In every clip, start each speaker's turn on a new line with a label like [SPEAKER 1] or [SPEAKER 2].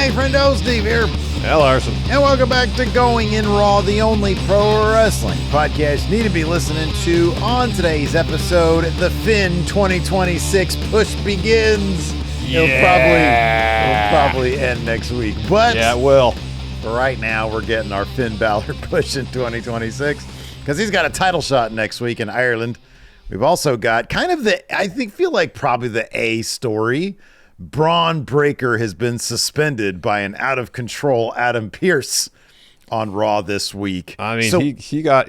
[SPEAKER 1] Hey, Friendo, Steve here.
[SPEAKER 2] Hey, Larson.
[SPEAKER 1] And welcome back to Going in Raw, the only pro wrestling podcast you need to be listening to. On today's episode, the Finn 2026 push begins. It'll probably end next week. But
[SPEAKER 2] yeah, it will.
[SPEAKER 1] For right now, we're getting our Finn Balor push in 2026 because he's got a title shot next week in Ireland. We've also got kind of feel like probably the A story. Bron Breakker has been suspended by an out-of-control Adam Pearce on Raw this week.
[SPEAKER 2] I mean, he got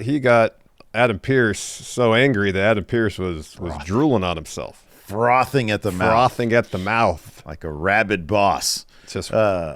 [SPEAKER 2] Adam Pearce so angry that Adam Pearce was drooling on himself.
[SPEAKER 1] Frothing at the
[SPEAKER 2] mouth.
[SPEAKER 1] Like a rabid boss.
[SPEAKER 2] Just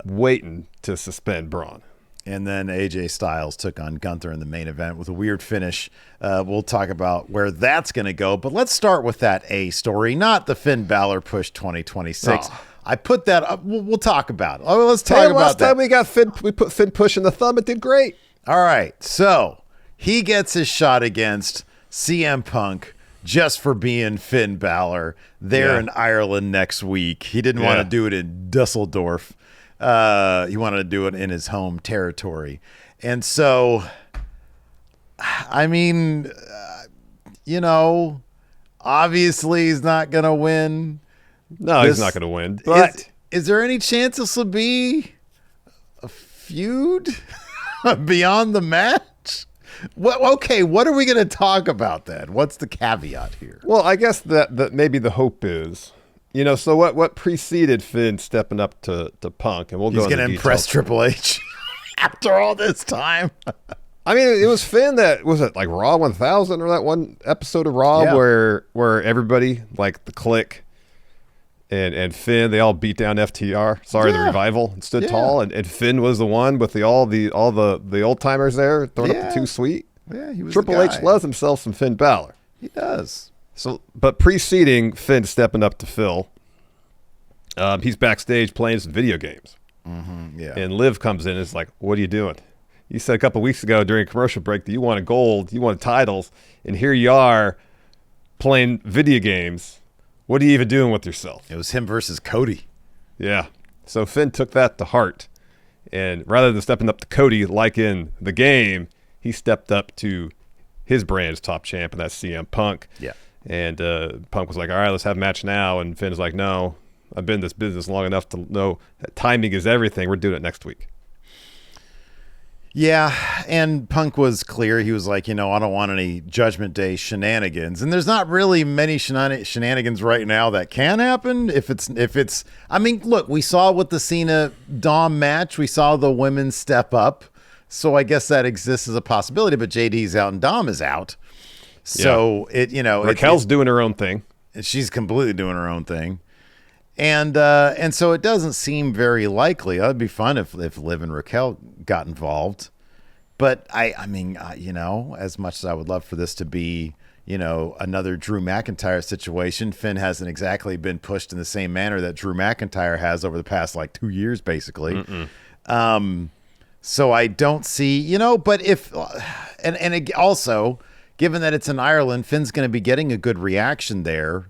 [SPEAKER 2] waiting to suspend Bron.
[SPEAKER 1] And then AJ Styles took on Gunther in the main event with a weird finish. We'll talk about where that's going to go. But let's start with that A story, not the Finn Balor push 2026. Oh. I put that up. We'll talk about it. Let's talk about that.
[SPEAKER 2] Last time we put Finn push in the thumb, it did great.
[SPEAKER 1] All right. So he gets his shot against CM Punk just for being Finn Balor there in Ireland next week. He didn't want to do it in Dusseldorf. He wanted to do it in his home territory. And so, I mean, obviously he's not going to win.
[SPEAKER 2] No, he's not going to win. But
[SPEAKER 1] is there any chance this will be a feud beyond the match? Okay, what are we going to talk about then? What's the caveat here?
[SPEAKER 2] Well, I guess that maybe the hope is, so what preceded Finn stepping up to Punk, and
[SPEAKER 1] he's going to impress Triple H after all this time.
[SPEAKER 2] I mean, it was Finn that was it like Raw 1000 or that one episode of Raw where everybody like the Clique and Finn, they all beat down FTR. The Revival, and stood tall, and Finn was the one with all the old timers there throwing up the too sweet.
[SPEAKER 1] Yeah, he was.
[SPEAKER 2] Triple H loves himself some Finn Balor.
[SPEAKER 1] He does.
[SPEAKER 2] So, but preceding Finn stepping up to Phil, he's backstage playing some video games.
[SPEAKER 1] Mm-hmm, yeah.
[SPEAKER 2] And Liv comes in and is like, what are you doing? You said a couple of weeks ago during a commercial break that you wanted gold, you wanted titles, and here you are playing video games. What are you even doing with yourself?
[SPEAKER 1] It was him versus Cody.
[SPEAKER 2] Yeah. So Finn took that to heart. And rather than stepping up to Cody like in the game, he stepped up to his brand's top champ, and that's CM Punk.
[SPEAKER 1] Yeah.
[SPEAKER 2] And Punk was like, all right, let's have a match now. And Finn's like, no, I've been in this business long enough to know that timing is everything. We're doing it next week.
[SPEAKER 1] Yeah, and Punk was clear. He was like, I don't want any Judgment Day shenanigans. And there's not really many shenanigans right now that can happen. If it's, I mean, look, we saw with the Cena Dom match, we saw the women step up. So I guess that exists as a possibility, but JD's out and Dom is out. So
[SPEAKER 2] Raquel's doing her own thing.
[SPEAKER 1] She's completely doing her own thing. And so it doesn't seem very likely. That'd be fun if Liv and Raquel got involved. But I mean, as much as I would love for this to be, another Drew McIntyre situation, Finn hasn't exactly been pushed in the same manner that Drew McIntyre has over the past 2 years, basically. So I don't see, but if, and also, given that it's in Ireland, Finn's going to be getting a good reaction there.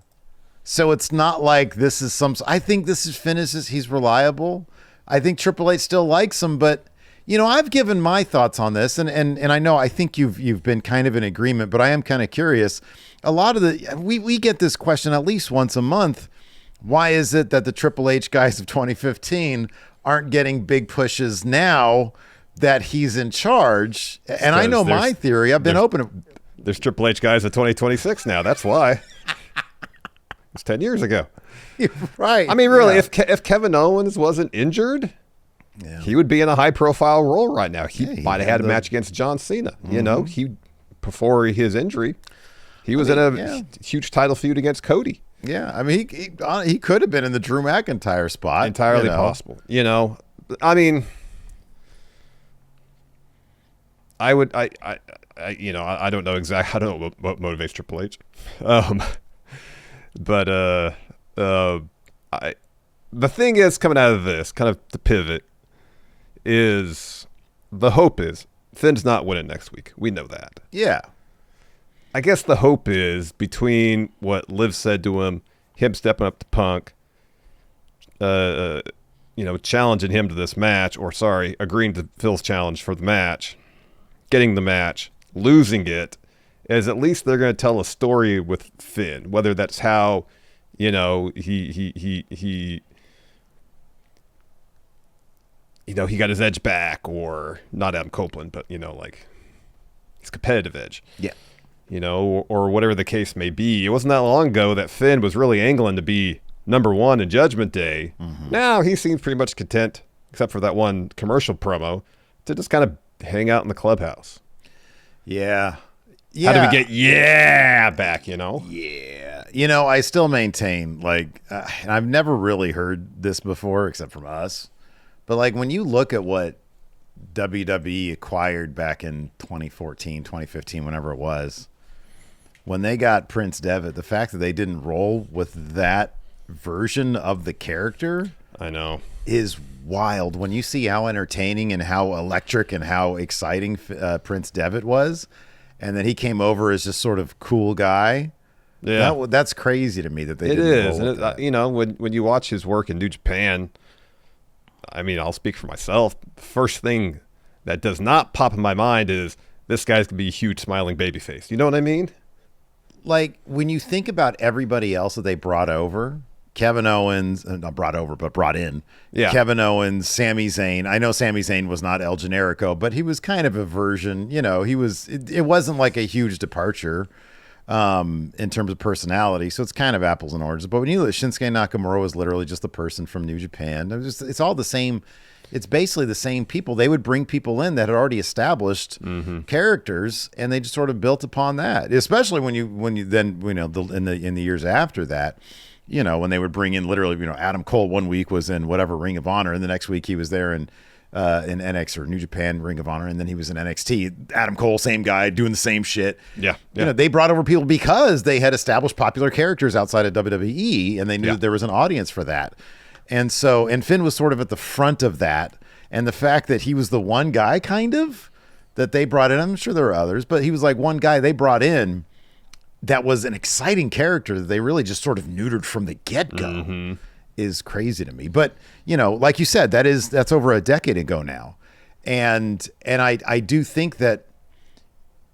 [SPEAKER 1] So it's not like this is I think this is Finn, he's reliable. I think Triple H still likes him, but, I've given my thoughts on this, and I know I think you've been kind of in agreement, but I am kind of curious. A lot of we get this question at least once a month. Why is it that the Triple H guys of 2015 aren't getting big pushes now that he's in charge? And I know my theory. I've been open.
[SPEAKER 2] There's Triple H guys at 2026 now. That's why. It's 10 years ago.
[SPEAKER 1] You're right.
[SPEAKER 2] I mean, really, if Kevin Owens wasn't injured, he would be in a high-profile role right now. He might have had a match against John Cena. Mm-hmm. Before his injury, he was in a huge title feud against Cody.
[SPEAKER 1] Yeah, I mean, he could have been in the Drew McIntyre spot.
[SPEAKER 2] Entirely possible. I mean, I don't know exactly. I don't know what motivates Triple H, but the thing is, coming out of this, kind of the pivot is the hope is Finn's not winning next week. We know that.
[SPEAKER 1] Yeah.
[SPEAKER 2] I guess the hope is between what Liv said to him stepping up to Punk, challenging him to this match, or agreeing to Phil's challenge for the match, getting the match, losing it, is at least they're going to tell a story with Finn, whether that's how, he got his edge back, or not Adam Copeland, but, his competitive edge.
[SPEAKER 1] Yeah.
[SPEAKER 2] Or whatever the case may be. It wasn't that long ago that Finn was really angling to be number one in Judgment Day. Mm-hmm. Now he seems pretty much content, except for that one commercial promo, to just kind of hang out in the clubhouse.
[SPEAKER 1] Yeah.
[SPEAKER 2] How do we get back,
[SPEAKER 1] Yeah. I still maintain, and I've never really heard this before except from us, but when you look at what WWE acquired back in 2014, 2015, whenever it was, when they got Prince Devitt, the fact that they didn't roll with that version of the character,
[SPEAKER 2] I know,
[SPEAKER 1] is wild. When you see how entertaining and how electric and how exciting Prince Devitt was, and then he came over as just sort of cool guy. Yeah, that's crazy to me that they didn't roll with that.
[SPEAKER 2] When you watch his work in New Japan, I'll speak for myself. The first thing that does not pop in my mind is this guy's going to be a huge smiling babyface. You know what I mean?
[SPEAKER 1] When you think about everybody else that they brought over, Kevin Owens, not brought over, but brought in. Yeah. Kevin Owens, Sami Zayn. I know Sami Zayn was not El Generico, but he was kind of a version. It wasn't like a huge departure in terms of personality. So it's kind of apples and oranges. But when you look, Shinsuke Nakamura was literally just the person from New Japan. It's all the same. It's basically the same people. They would bring people in that had already established characters, and they just sort of built upon that. Especially when you then in the years after that, when they would bring in literally, Adam Cole one week was in whatever Ring of Honor, and the next week he was there in NXT or New Japan Ring of Honor, and then he was in NXT. Adam Cole, same guy, doing the same shit.
[SPEAKER 2] Yeah.
[SPEAKER 1] They brought over people because they had established popular characters outside of WWE, and they knew there was an audience for that. And Finn was sort of at the front of that. And the fact that he was the one guy kind of that they brought in, I'm sure there were others, but he was one guy they brought in that was an exciting character that they really just sort of neutered from the get-go is crazy to me. But, like you said, that's over a decade ago now. And I do think that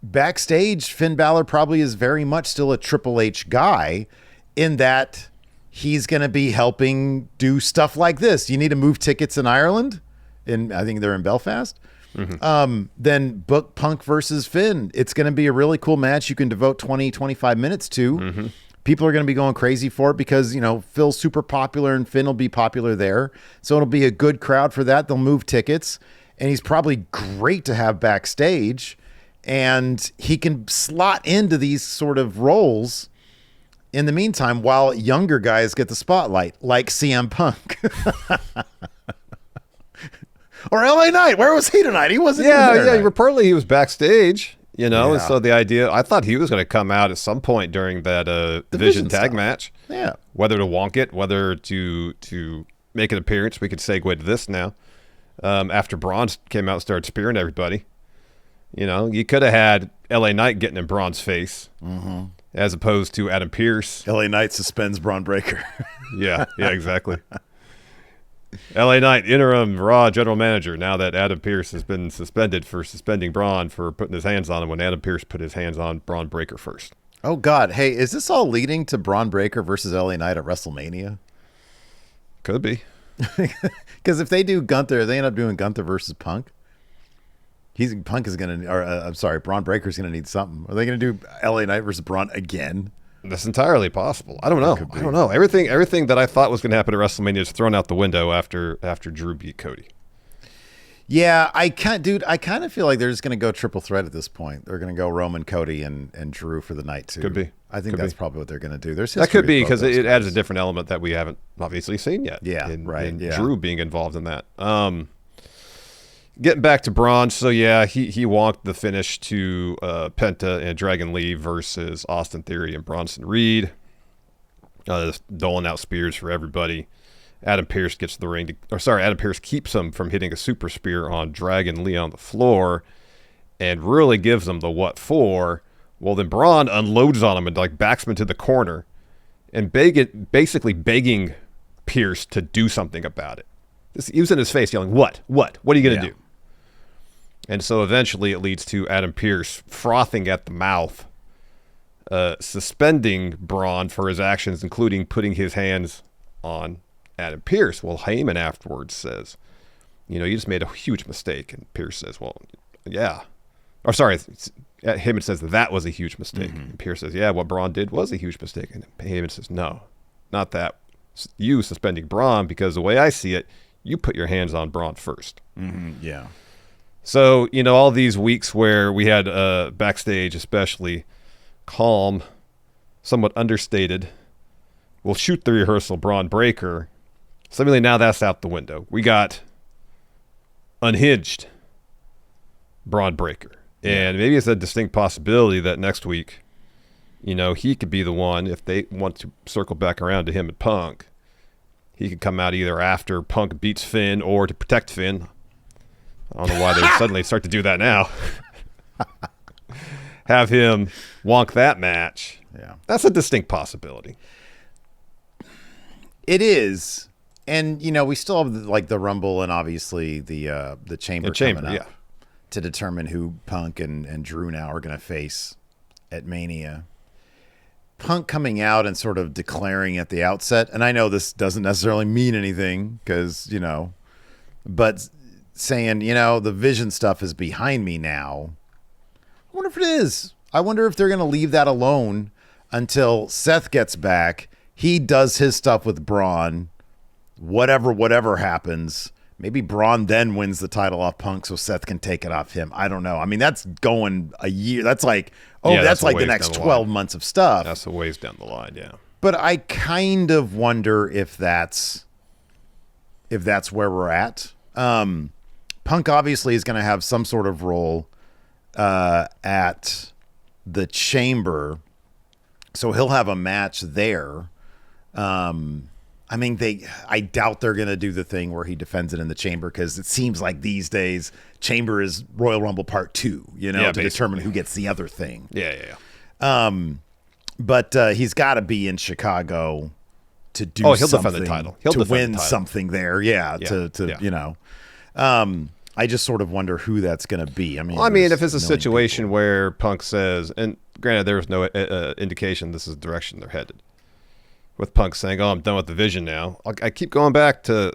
[SPEAKER 1] backstage, Finn Balor probably is very much still a Triple H guy in that he's going to be helping do stuff like this. You need to move tickets in Ireland, I think they're in Belfast. Then book Punk versus Finn. It's going to be a really cool match you can devote 20, 25 minutes to. People are going to be going crazy for it because, Phil's super popular and Finn will be popular there. So it'll be a good crowd for that. They'll move tickets, and he's probably great to have backstage, and he can slot into these sort of roles in the meantime while younger guys get the spotlight, like CM Punk. Or LA Knight. Where was he tonight? He wasn't even there.
[SPEAKER 2] Reportedly he was backstage, and so the idea, I thought he was going to come out at some point during that Division tag match.
[SPEAKER 1] Yeah.
[SPEAKER 2] Whether to wonk it, whether to make an appearance. We could segue to this now. After Bron came out and started spearing everybody. You could have had LA Knight getting in Braun's face. As opposed to Adam Pearce.
[SPEAKER 1] LA Knight suspends Bron Breakker.
[SPEAKER 2] Yeah, exactly. LA Knight, interim Raw general manager, now that Adam Pearce has been suspended for suspending Braun for putting his hands on him when Adam Pearce put his hands on Bron Breakker first.
[SPEAKER 1] Oh, God. Hey, is this all leading to Bron Breakker versus LA Knight at WrestleMania?
[SPEAKER 2] Could be.
[SPEAKER 1] Because if they do Gunther, they end up doing Gunther versus Punk. Punk is going to, Bron Breakker's going to need something. Are they going to do LA Knight versus Braun again?
[SPEAKER 2] That's entirely possible. I don't know. Everything that I thought was going to happen at WrestleMania is thrown out the window after Drew beat Cody.
[SPEAKER 1] Yeah, I kind of feel like they're just going to go triple threat at this point. They're going to go Roman, Cody, and Drew for the night too.
[SPEAKER 2] Could be.
[SPEAKER 1] I think that's probably what they're going to do.
[SPEAKER 2] That could be because it adds a different element that we haven't obviously seen yet.
[SPEAKER 1] Yeah,
[SPEAKER 2] in Drew being involved in that. Getting back to Braun, so he wonked the finish to Penta and Dragon Lee versus Austin Theory and Bronson Reed, doling out spears for everybody. Adam Pearce gets the ring, Adam Pearce keeps him from hitting a super spear on Dragon Lee on the floor, and really gives him the what for. Well, then Braun unloads on him and backs him into the corner, and basically begging Pearce to do something about it. He was in his face yelling, what are you going to
[SPEAKER 1] Yeah.
[SPEAKER 2] do? And so eventually it leads to Adam Pearce frothing at the mouth, suspending Bron for his actions, including putting his hands on Adam Pearce. Well, Heyman afterwards says, you just made a huge mistake. And Pearce says, well, yeah. Or sorry, Heyman says that was a huge mistake. And Pearce says, yeah, what Bron did was a huge mistake. And Heyman says, no, not that. You suspending Bron, because the way I see it, you put your hands on Bron first.
[SPEAKER 1] Yeah.
[SPEAKER 2] So, all these weeks where we had backstage, especially calm, somewhat understated, we'll shoot the rehearsal Braun Breaker. Suddenly now that's out the window. We got unhinged Braun Breaker. And maybe it's a distinct possibility that next week, he could be the one, if they want to circle back around to him and Punk, he could come out either after Punk beats Finn or to protect Finn. I don't know why they would suddenly start to do that now. Have him wonk that match.
[SPEAKER 1] Yeah.
[SPEAKER 2] That's a distinct possibility.
[SPEAKER 1] It is. And, we still have the Rumble and obviously the Chamber coming up to determine who Punk and Drew now are going to face at Mania. Punk coming out and sort of declaring at the outset, and I know this doesn't necessarily mean anything because, but saying, the Vision stuff is behind me now. I wonder if it is. I wonder if they're going to leave that alone until Seth gets back. He does his stuff with Braun. Whatever happens. Maybe Braun then wins the title off Punk so Seth can take it off him. I don't know. I mean, that's going a year. That's like, that's like the next 12 months of stuff.
[SPEAKER 2] That's a ways down the line, yeah.
[SPEAKER 1] But I kind of wonder if that's where we're at. Punk obviously is going to have some sort of role at the Chamber, so he'll have a match there. I doubt they're going to do the thing where he defends it in the Chamber because it seems like these days Chamber is Royal Rumble Part 2, to determine who gets the other thing.
[SPEAKER 2] Yeah.
[SPEAKER 1] But he's got to be in Chicago to do
[SPEAKER 2] he'll
[SPEAKER 1] something.
[SPEAKER 2] defend the title. He'll
[SPEAKER 1] to
[SPEAKER 2] defend
[SPEAKER 1] win
[SPEAKER 2] the title.
[SPEAKER 1] something there. I just sort of wonder who that's going to be.
[SPEAKER 2] If it's a situation where Punk says, and granted, there was no indication this is the direction they're headed, with Punk saying, I'm done with the Vision now. I keep going back to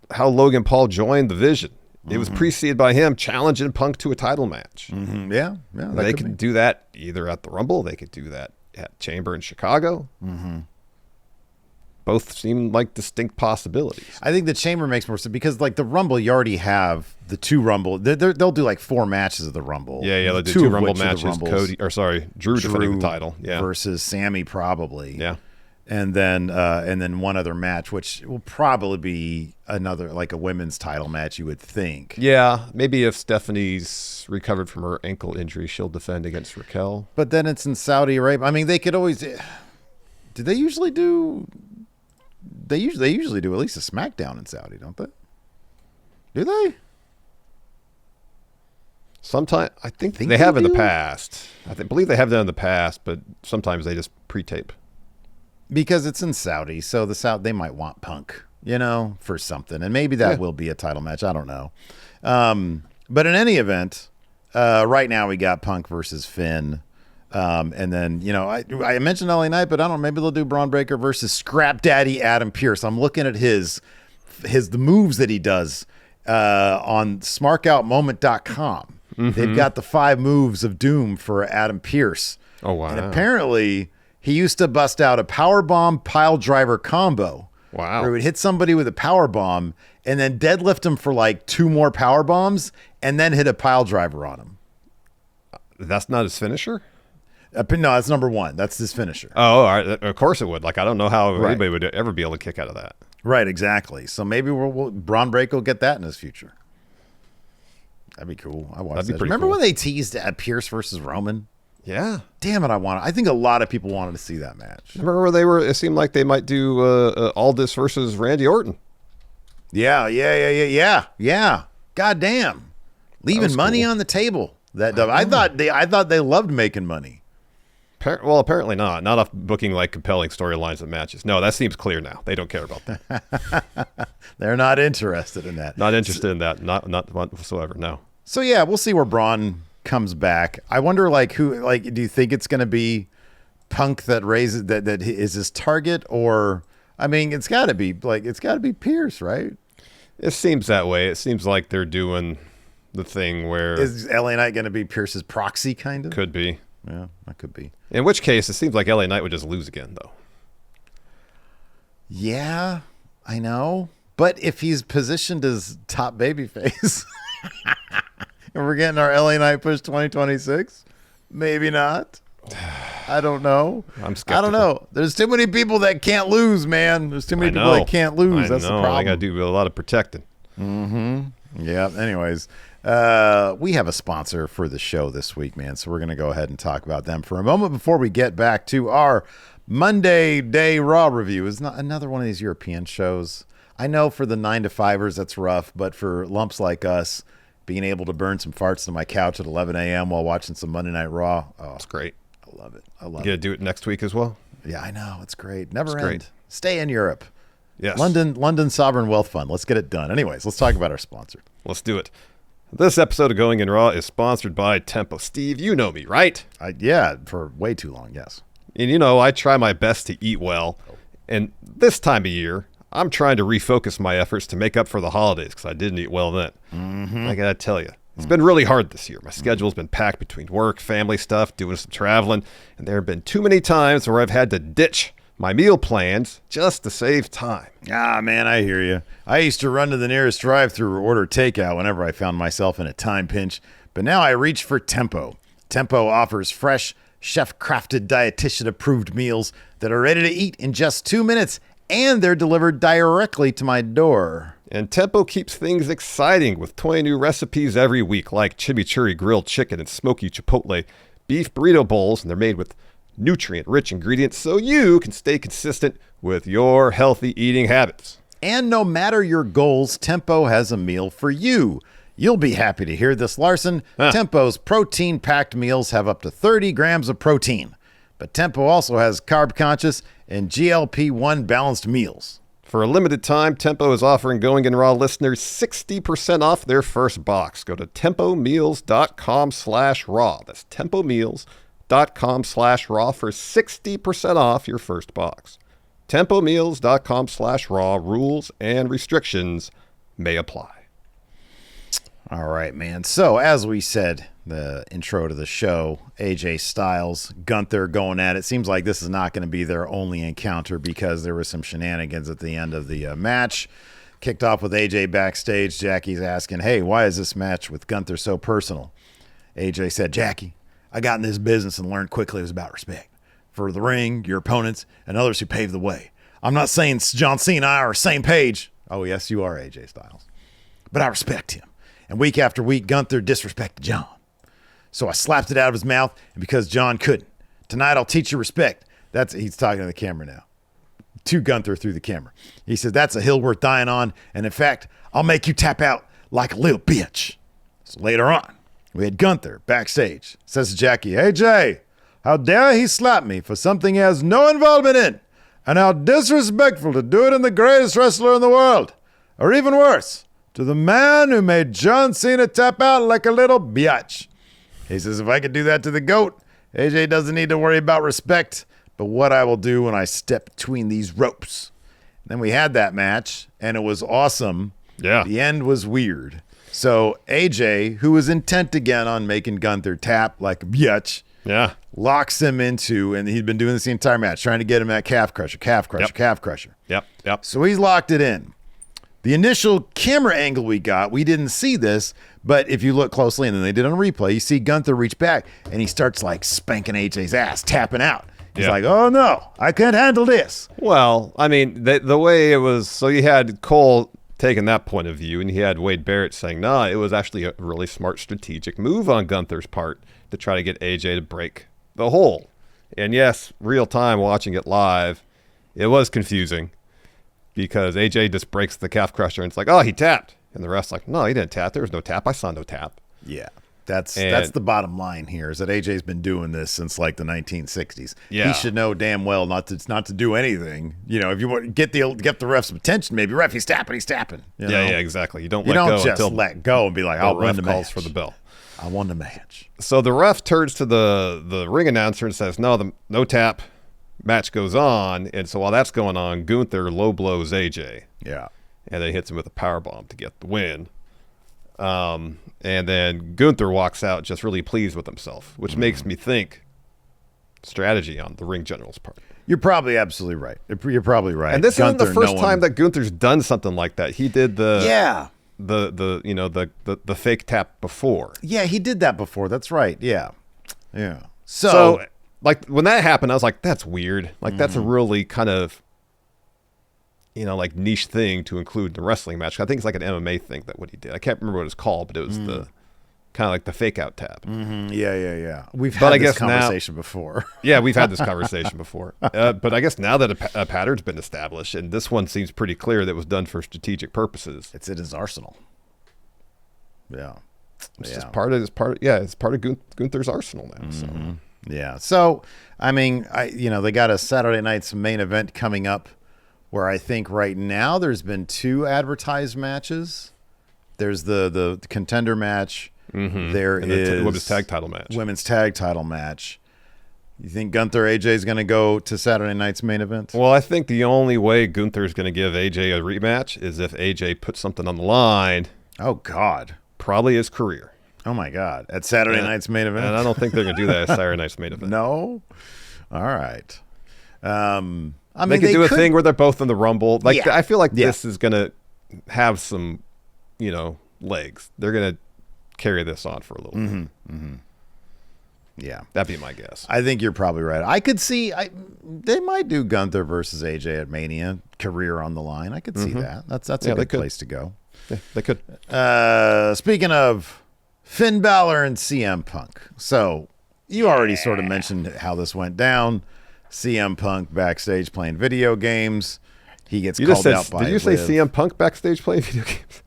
[SPEAKER 2] how Logan Paul joined the Vision. It was preceded by him challenging Punk to a title match.
[SPEAKER 1] Yeah.
[SPEAKER 2] They could do that either at the Rumble. They could do that at Chamber in Chicago. Both seem like distinct possibilities.
[SPEAKER 1] I think the Chamber makes more sense because, the Rumble, you already have the two Rumble. They'll do 4 matches of the Rumble.
[SPEAKER 2] Yeah. They'll do 2 Rumble matches. Drew defending the title. Yeah.
[SPEAKER 1] Versus Sammy, probably.
[SPEAKER 2] Yeah.
[SPEAKER 1] And then one other match, which will probably be another a women's title match, you would think.
[SPEAKER 2] Yeah, maybe if Stephanie's recovered from her ankle injury, she'll defend against Raquel.
[SPEAKER 1] But then it's in Saudi Arabia. They could always. Do they usually do? They usually do at least a SmackDown in Saudi, don't they? Do they?
[SPEAKER 2] Sometimes I think they have in the past. Believe they have done in the past, but sometimes they just pre-tape.
[SPEAKER 1] Because it's in Saudi, so they might want Punk, for something, and maybe that will be a title match. I don't know, but in any event, right now we got Punk versus Finn, and then I mentioned LA Knight, but I don't know. Maybe they'll do Braun Breaker versus Scrap Daddy Adam Pearce. I'm looking at the moves that he does on SmarkoutMoment.com. They've got the 5 moves of doom for Adam Pearce.
[SPEAKER 2] Oh wow!
[SPEAKER 1] And apparently, he used to bust out a powerbomb pile driver combo.
[SPEAKER 2] Wow.
[SPEAKER 1] Where he would hit somebody with a powerbomb and then deadlift him for 2 more power bombs and then hit a pile driver on him.
[SPEAKER 2] That's not his finisher?
[SPEAKER 1] No, that's number 1. That's his finisher.
[SPEAKER 2] Oh, all right. Of course it would. I don't know how anybody would ever be able to kick out of that.
[SPEAKER 1] Right, exactly. So maybe Braun Breaker will get that in his future. That'd be cool. That'd be Remember when they teased Pierce versus Roman?
[SPEAKER 2] Yeah.
[SPEAKER 1] Damn it, I think a lot of people wanted to see that match.
[SPEAKER 2] Remember it seemed like they might do Aldis versus Randy Orton.
[SPEAKER 1] Yeah. God damn. Leaving money on the table. I thought they loved making money.
[SPEAKER 2] Well, apparently not. Not off booking like compelling storylines and matches. No, that seems clear now. They don't care about that.
[SPEAKER 1] They're not interested in that.
[SPEAKER 2] Not interested in that. Not whatsoever. No.
[SPEAKER 1] So yeah, we'll see where Bron comes back. I wonder, like, who, like, do you think it's going to be Punk that raises that is his target, or I mean, it's got to be Pierce, right?
[SPEAKER 2] It seems that way. It seems like they're doing the thing where
[SPEAKER 1] is LA Knight going to be Pierce's proxy, kind of?
[SPEAKER 2] Could be.
[SPEAKER 1] Yeah, that could be.
[SPEAKER 2] In which case, it seems like LA Knight would just lose again, though.
[SPEAKER 1] Yeah, I know. But if he's positioned as top babyface, and we're getting our LA Knight push 2026, maybe not. I don't know.
[SPEAKER 2] I'm skeptical.
[SPEAKER 1] I don't know. There's too many people that can't lose, man. There's too many people that can't lose. That's the problem.
[SPEAKER 2] I got to do a lot of protecting.
[SPEAKER 1] Mm-hmm. Yeah. Anyways, we have a sponsor for the show this week, man. So we're going to go ahead and talk about them for a moment before we get back to our Monday Day Raw review. Is not another one of these European shows. I know for the 9-to-5ers that's rough, but for lumps like us, being able to burn some farts to my couch at 11 a.m. while watching some Monday Night Raw,
[SPEAKER 2] it's great.
[SPEAKER 1] I love it. I love it.
[SPEAKER 2] You got to do it next week as well?
[SPEAKER 1] Yeah, I know. It's great. Never end.
[SPEAKER 2] Great.
[SPEAKER 1] Stay in Europe.
[SPEAKER 2] Yes.
[SPEAKER 1] London Sovereign Wealth Fund. Let's get it done. Anyways, let's talk about our sponsor.
[SPEAKER 2] Let's do it. This episode of Going in Raw is sponsored by Tempo. Steve, you know me, right?
[SPEAKER 1] Yeah, for way too long, yes.
[SPEAKER 2] And you know, I try my best to eat well. And this time of year, I'm trying to refocus my efforts to make up for the holidays because I didn't eat well then.
[SPEAKER 1] Mm-hmm.
[SPEAKER 2] I got to tell you. It's been really hard this year. My schedule's been packed between work, family stuff, doing some traveling, and there have been too many times where I've had to ditch my meal plans just to save time.
[SPEAKER 1] Ah, man, I hear you. I used to run to the nearest drive-thru or order takeout whenever I found myself in a time pinch, but now I reach for Tempo. Tempo offers fresh, chef-crafted, dietitian-approved meals that are ready to eat in just 2 minutes, and they're delivered directly to my door.
[SPEAKER 2] And Tempo keeps things exciting with 20 new recipes every week, like chimichurri grilled chicken and smoky chipotle beef burrito bowls, and they're made with nutrient-rich ingredients so you can stay consistent with your healthy eating habits.
[SPEAKER 1] And no matter your goals, Tempo has a meal for you. You'll be happy to hear this, Larson. Tempo's protein-packed meals have up to 30 grams of protein. But Tempo also has carb-conscious and GLP-1 balanced meals.
[SPEAKER 2] For a limited time, Tempo is offering Going in Raw listeners 60% off their first box. Go to tempomeals.com/raw. That's tempomeals.com/raw for 60% off your first box. tempomeals.com/raw. Rules and restrictions may apply.
[SPEAKER 1] All right, man. So, as we said, the intro to the show, AJ Styles, Gunther going at it. Seems like this is not going to be their only encounter because there was some shenanigans at the end of the match. Kicked off with AJ backstage. Jackie's asking, hey, why is this match with Gunther so personal? AJ said, Jackie, I got in this business and learned quickly it was about respect for the ring, your opponents, and others who paved the way. I'm not saying John Cena and I are same page. Oh, yes, you are, AJ Styles. But I respect him. And week after week, Gunther disrespected John. So I slapped it out of his mouth, and because John couldn't. Tonight, I'll teach you respect. He's talking to the camera now. To Gunther through the camera. He says, that's a hill worth dying on, and in fact, I'll make you tap out like a little bitch. So later on, we had Gunther backstage. Says to Jackie, hey, Jay, how dare he slap me for something he has no involvement in, and how disrespectful to do it in the greatest wrestler in the world. Or even worse, to the man who made John Cena tap out like a little biatch. He says, if I could do that to the GOAT, AJ doesn't need to worry about respect, but what I will do when I step between these ropes. Then we had that match, and it was awesome.
[SPEAKER 2] Yeah.
[SPEAKER 1] The end was weird. So AJ, who was intent again on making Gunther tap like a biatch, locks him into, and he'd been doing this the entire match, trying to get him that calf crusher.
[SPEAKER 2] Yep.
[SPEAKER 1] So he's locked it in. The initial camera angle we got, we didn't see this, but if you look closely, and then they did on replay, you see Gunther reach back, and he starts like spanking AJ's ass, tapping out. He's like, oh no, I can't handle this.
[SPEAKER 2] Well, I mean, the way it was, so you had Cole taking that point of view, and he had Wade Barrett saying, nah, it was actually a really smart strategic move on Gunther's part to try to get AJ to break the hole. And yes, real time watching it live, it was confusing. Because AJ just breaks the calf crusher and it's like, oh, he tapped. And the ref's like, no, he didn't tap. There was no tap. I saw no tap.
[SPEAKER 1] Yeah. That's the bottom line here, is that AJ's been doing this since like the 1960s.
[SPEAKER 2] Yeah.
[SPEAKER 1] He should know damn well not to do anything. If you want get the ref's attention, maybe ref, he's tapping.
[SPEAKER 2] Yeah, exactly. You don't
[SPEAKER 1] let go and be like, I'll win the
[SPEAKER 2] calls
[SPEAKER 1] match
[SPEAKER 2] for the bell.
[SPEAKER 1] I won the match.
[SPEAKER 2] So the ref turns to the ring announcer and says, no tap. Match goes on, and so while that's going on, Gunther low blows AJ.
[SPEAKER 1] Yeah.
[SPEAKER 2] And then hits him with a powerbomb to get the win. And then Gunther walks out just really pleased with himself, which makes me think strategy on the ring general's part.
[SPEAKER 1] You're probably absolutely right. You're probably right.
[SPEAKER 2] And this isn't the first time that Gunther's done something like that. He did the fake tap before.
[SPEAKER 1] Yeah, he did that before. That's right. Yeah.
[SPEAKER 2] So like when that happened, I was like, that's weird. Like that's a really kind of, like niche thing to include in the wrestling match. I think it's like an MMA thing that what he did. I can't remember what it's called, but it was the kind of like the fake out tap.
[SPEAKER 1] Mm-hmm. Yeah. We've had this conversation before.
[SPEAKER 2] Yeah, we've had this conversation before. But I guess now that a pattern's been established, and this one seems pretty clear that it was done for strategic purposes.
[SPEAKER 1] It's in his arsenal. Yeah.
[SPEAKER 2] It's part of Gunther's arsenal now. So.
[SPEAKER 1] Yeah. So, I mean, they got a Saturday night's main event coming up where I think right now there's been 2 advertised matches. There's the contender match.
[SPEAKER 2] Mm-hmm.
[SPEAKER 1] There is
[SPEAKER 2] the women's tag title match.
[SPEAKER 1] Women's tag title match. You think Gunther AJ is going to go to Saturday night's main event?
[SPEAKER 2] Well, I think the only way Gunther is going to give AJ a rematch is if AJ puts something on the line.
[SPEAKER 1] Oh, God.
[SPEAKER 2] Probably his career.
[SPEAKER 1] Oh, my God. At Saturday night's main event?
[SPEAKER 2] And I don't think they're going to do that at Saturday night's main event.
[SPEAKER 1] No? All right.
[SPEAKER 2] They could do a thing where they're both in the Rumble. I feel like this is going to have some, legs. They're going to carry this on for a little bit. Mm-hmm.
[SPEAKER 1] Yeah.
[SPEAKER 2] That'd be my guess.
[SPEAKER 1] I think you're probably right. I could see they might do Gunther versus AJ at Mania, career on the line. I could see that. That's a good place to go.
[SPEAKER 2] Yeah, they could.
[SPEAKER 1] Speaking of Finn Balor and CM Punk. So you already sort of mentioned how this went down. CM Punk backstage playing video games. He gets called out by
[SPEAKER 2] Did you say CM Punk backstage playing video games?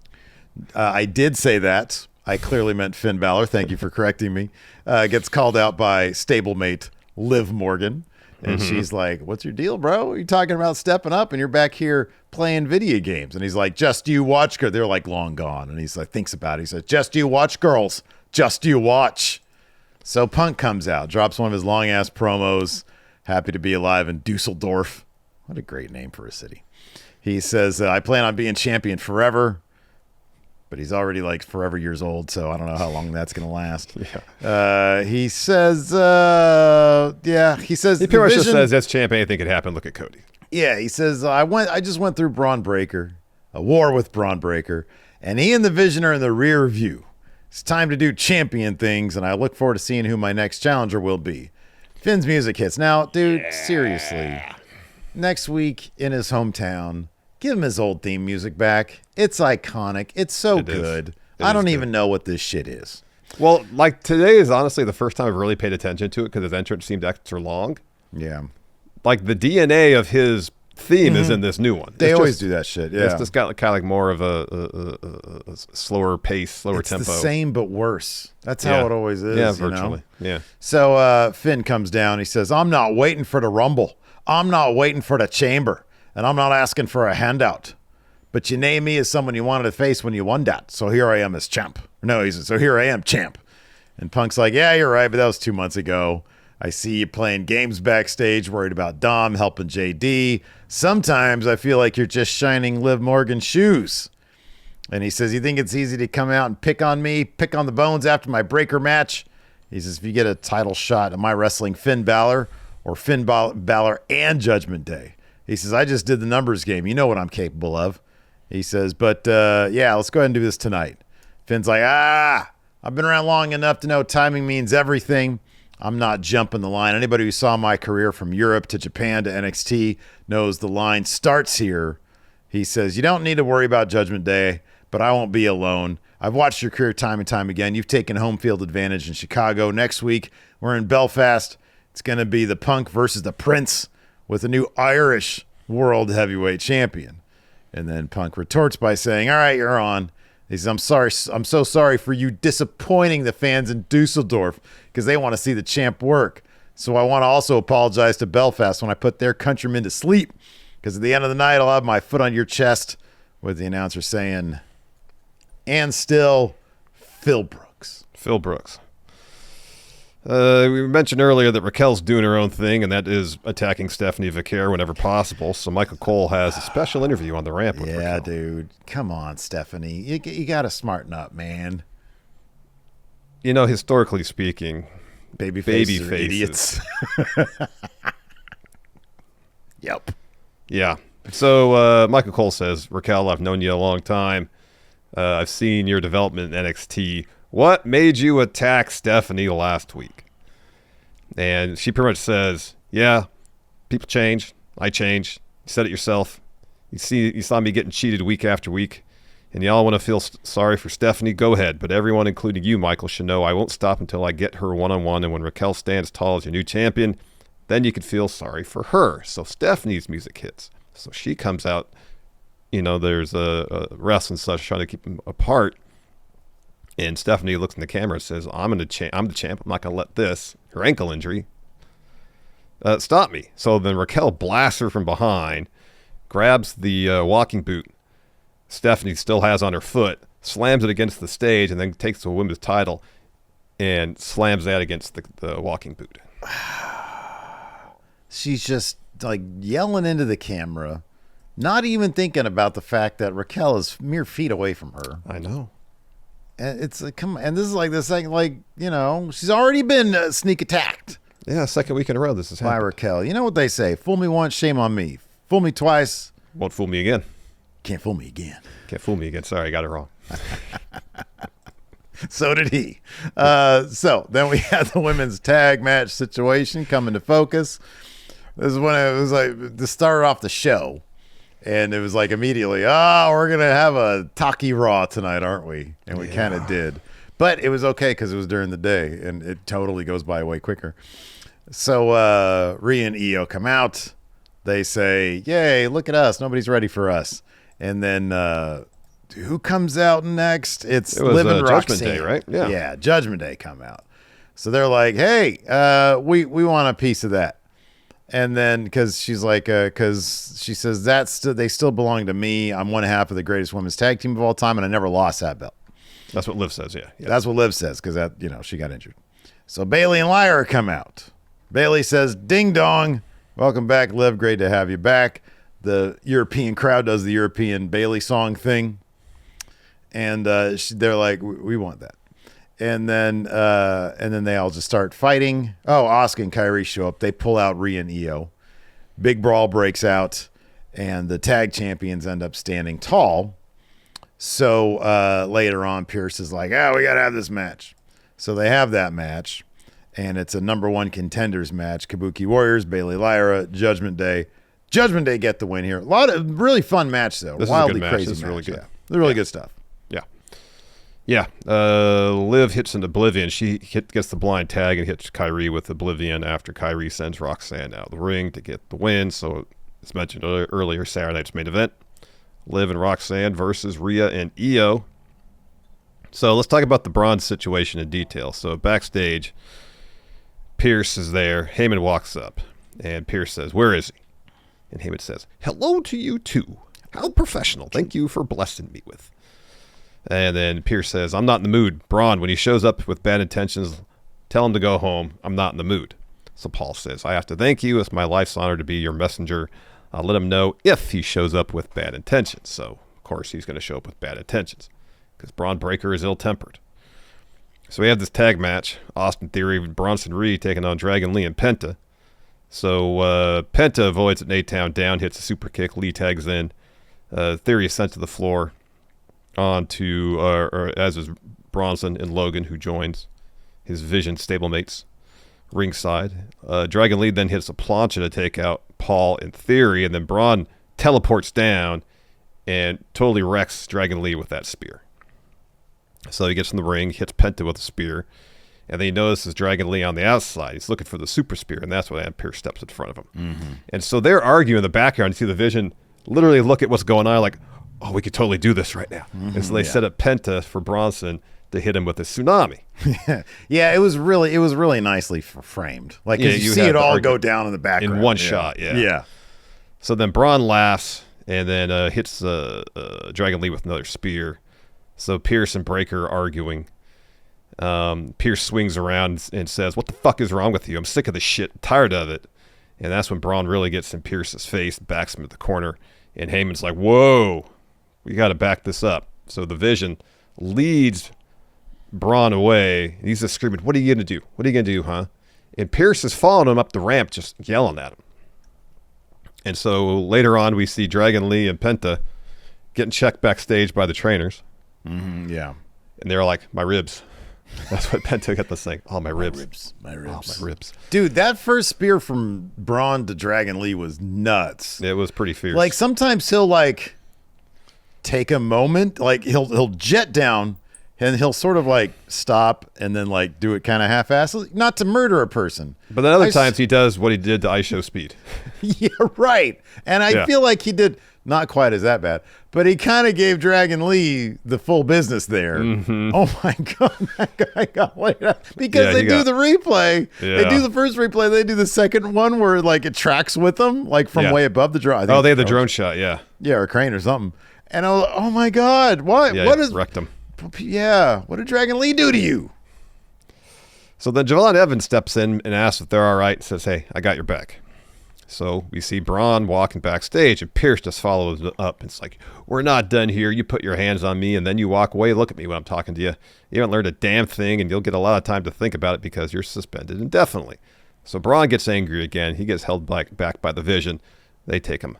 [SPEAKER 1] I did say that. I clearly meant Finn Balor. Thank you for correcting me. Gets called out by stablemate Liv Morgan. And she's like, what's your deal, bro? You're talking about stepping up and you're back here playing video games. And he's like, just you watch. They're like long gone. And he's like, thinks about it. He says, just you watch, girls. Just you watch. So Punk comes out, drops one of his long ass promos. Happy to be alive in Dusseldorf. What a great name for a city. He says, I plan on being champion forever. But he's already like forever years old, so I don't know how long that's going to last.
[SPEAKER 2] Yeah.
[SPEAKER 1] He says, he says,
[SPEAKER 2] he pretty much just says, that's champ, anything could happen. Look at Cody.
[SPEAKER 1] Yeah, he says, I just went through Braun Breaker, a war with Braun Breaker, and he and the Vision are in the rear view. It's time to do champion things, and I look forward to seeing who my next challenger will be. Finn's music hits. Now, dude, seriously, next week in his hometown, give him his old theme music back. It's iconic. It's so good. I don't even know what this shit is.
[SPEAKER 2] Well, like today is honestly the first time I've really paid attention to it because his entrance seemed extra long.
[SPEAKER 1] Yeah.
[SPEAKER 2] Like the DNA of his theme is in this new one.
[SPEAKER 1] They always do that shit. Yeah.
[SPEAKER 2] It's just got kind of like more of a slower pace, slower tempo.
[SPEAKER 1] It's the same but worse. That's how it always is.
[SPEAKER 2] Yeah, virtually. Yeah.
[SPEAKER 1] So Finn comes down. He says, I'm not waiting for the Rumble. I'm not waiting for the Chamber. And I'm not asking for a handout. But you name me as someone you wanted to face when you won that. So here I am as champ. No, he said, so here I am, champ. And Punk's like, yeah, you're right, but that was 2 months ago. I see you playing games backstage, worried about Dom, helping JD. Sometimes I feel like you're just shining Liv Morgan's shoes. And he says, you think it's easy to come out and pick on me, pick on the bones after my breaker match? He says, if you get a title shot, am I wrestling Finn Balor or Finn Balor and Judgment Day? He says, I just did the numbers game. You know what I'm capable of. He says, but let's go ahead and do this tonight. Finn's like, I've been around long enough to know timing means everything. I'm not jumping the line. Anybody who saw my career from Europe to Japan to NXT knows the line starts here. He says, you don't need to worry about Judgment Day, but I won't be alone. I've watched your career time and time again. You've taken home field advantage in Chicago. Next week, we're in Belfast. It's going to be the Punk versus the Prince with a new Irish World Heavyweight Champion. And then Punk retorts by saying, all right, you're on. He says, I'm so sorry for you disappointing the fans in Dusseldorf because they want to see the champ work. So I want to also apologize to Belfast when I put their countrymen to sleep because at the end of the night, I'll have my foot on your chest with the announcer saying, and still, Phil Brooks.
[SPEAKER 2] Phil Brooks. We mentioned earlier that Raquel's doing her own thing, and that is attacking Stephanie Vicaire whenever possible. So Michael Cole has a special interview on the ramp with Raquel.
[SPEAKER 1] Dude. Come on, Stephanie. You got to smarten up, man.
[SPEAKER 2] You know, historically speaking,
[SPEAKER 1] baby
[SPEAKER 2] faces
[SPEAKER 1] idiots. Yep.
[SPEAKER 2] Yeah. So Michael Cole says, Raquel, I've known you a long time. I've seen your development in NXT. What made you attack Stephanie last week? And she pretty much says, yeah, people change. I change. You said it yourself. You saw me getting cheated week after week, and y'all want to feel sorry for Stephanie? Go ahead. But everyone, including you, Michael, should know I won't stop until I get her one-on-one, and when Raquel stands tall as your new champion, then you can feel sorry for her. So Stephanie's music hits. So she comes out. You know, there's a refs and such trying to keep them apart. And Stephanie looks in the camera and says, I'm the champ. I'm not going to let this, her ankle injury, stop me. So then Raquel blasts her from behind, grabs the walking boot Stephanie still has on her foot, slams it against the stage, and then takes the women's title and slams that against the walking boot.
[SPEAKER 1] She's just like yelling into the camera, not even thinking about the fact that Raquel is mere feet away from her.
[SPEAKER 2] I know.
[SPEAKER 1] And it's like, come on. And this is like the second, like, you know, she's already been sneak attacked.
[SPEAKER 2] Yeah, second week in a row this has happened.
[SPEAKER 1] By Raquel. You know what they say? Fool me once, shame on me. Fool me twice.
[SPEAKER 2] Won't fool me again.
[SPEAKER 1] Can't fool me again.
[SPEAKER 2] Can't fool me again. Sorry, I got it wrong.
[SPEAKER 1] So did he. So then we had the women's tag match situation come into focus. This is when it was like to start off the show. And it was like immediately, we're going to have a Taki Raw tonight, aren't we? And we kind of did. But it was okay because it was during the day, and it totally goes by way quicker. So Rhea and Io come out. They say, yay, look at us. Nobody's ready for us. And then who comes out next? It was Liv and
[SPEAKER 2] Judgment
[SPEAKER 1] Roxanne.
[SPEAKER 2] Day, right?
[SPEAKER 1] Yeah, Judgment Day come out. So they're like, hey, we want a piece of that. And then because she's like, because she says they still belong to me. I'm one half of the greatest women's tag team of all time, and I never lost that belt.
[SPEAKER 2] That's what Liv says, yeah.
[SPEAKER 1] That's what Liv says because she got injured. So Bayley and Lyra come out. Bayley says, ding dong, welcome back, Liv. Great to have you back. The European crowd does the European Bayley song thing, and they're like, we want that. And then they all just start fighting. Oh, Asuka and Kairi show up. They pull out Rhea and Io. Big brawl breaks out, and the tag champions end up standing tall. So later on, Pierce is like, we got to have this match. So they have that match, and it's a number one contenders match. Kabuki Warriors, Bayley Lyra, Judgment Day. Judgment Day get the win here. A lot of really fun match, though.
[SPEAKER 2] This
[SPEAKER 1] Wildly
[SPEAKER 2] is a good match.
[SPEAKER 1] crazy
[SPEAKER 2] This is
[SPEAKER 1] match.
[SPEAKER 2] really good.
[SPEAKER 1] Yeah. Really good stuff.
[SPEAKER 2] Yeah. Liv hits into Oblivion. She gets the blind tag and hits Kairi with Oblivion after Kairi sends Roxanne out of the ring to get the win. So, as mentioned earlier, Saturday night's main event. Liv and Roxanne versus Rhea and Io. So, let's talk about the Bron situation in detail. So, backstage, Pierce is there. Heyman walks up, and Pierce says, where is he? And Heyman says, hello to you too. How professional. Thank you for blessing me with. And then Pierce says, I'm not in the mood. Bron, when he shows up with bad intentions, tell him to go home. I'm not in the mood. So Paul says, I have to thank you. It's my life's honor to be your messenger. I'll let him know if he shows up with bad intentions. So, of course, he's going to show up with bad intentions because Braun Breaker is ill-tempered. So we have this tag match. Austin Theory and Bronson Reed taking on Dragon Lee and Penta. So Penta avoids an 8-count down, hits a super kick. Lee tags in. Theory is sent to the floor. On to, or as is Bronson and Logan, who joins his Vision stablemates ringside. Dragon Lee then hits a plancha to take out Paul in Theory, and then Braun teleports down and totally wrecks Dragon Lee with that spear. So he gets in the ring, hits Penta with a spear, and then he notices Dragon Lee on the outside. He's looking for the super spear, and that's when Adam Pearce steps in front of him. Mm-hmm. And so they're arguing in the background. You see the Vision literally look at what's going on like, oh, we could totally do this right now. And so they set up Penta for Bronson to hit him with a tsunami.
[SPEAKER 1] Yeah, it was really nicely framed. Like, you see it all go down in the background.
[SPEAKER 2] In one shot, yeah.
[SPEAKER 1] Yeah.
[SPEAKER 2] So then Bron laughs and then hits Dragon Lee with another spear. So Pierce and Breaker are arguing. Pierce swings around and says, what the fuck is wrong with you? I'm sick of this shit. I'm tired of it. And that's when Bron really gets in Pierce's face, backs him at the corner. And Heyman's like, whoa, we got to back this up. So the Vision leads Bron away. And he's just screaming, what are you going to do? What are you going to do, huh? And Pierce is following him up the ramp, just yelling at him. And so later on, we see Dragon Lee and Penta getting checked backstage by the trainers.
[SPEAKER 1] Yeah.
[SPEAKER 2] And they're like, my ribs. That's what Penta got to say. Oh, my ribs.
[SPEAKER 1] My ribs.
[SPEAKER 2] Oh, my ribs.
[SPEAKER 1] Dude, that first spear from Braun to Dragon Lee was nuts.
[SPEAKER 2] It was pretty fierce.
[SPEAKER 1] Like, sometimes he'll, like, take a moment. Like, he'll jet down, and he'll sort of, like, stop and then, like, do it kind of half-assed. Not to murder a person.
[SPEAKER 2] But then other times he does what he did to Ice Show Speed.
[SPEAKER 1] Yeah, right. And I feel like he did not quite as that bad, but he kind of gave Dragon Lee the full business there. Oh my God, that guy got laid out because they do the replay.
[SPEAKER 2] Yeah.
[SPEAKER 1] They do the first replay. They do the second one where like it tracks with them, like from way above the drone.
[SPEAKER 2] Oh, they had the drone shot. Yeah.
[SPEAKER 1] Yeah, or a crane or something. And I was like, oh my God, what?
[SPEAKER 2] Yeah,
[SPEAKER 1] what is
[SPEAKER 2] wrecked him?
[SPEAKER 1] Yeah, what did Dragon Lee do to you?
[SPEAKER 2] So then Javon Evans steps in and asks if they're all right and says, hey, I got your back. So we see Braun walking backstage, and Pierce just follows up. It's like, we're not done here. You put your hands on me, and then you walk away. Look at me when I'm talking to you. You haven't learned a damn thing, and you'll get a lot of time to think about it because you're suspended indefinitely. So Braun gets angry again. He gets held back by the Vision. They take him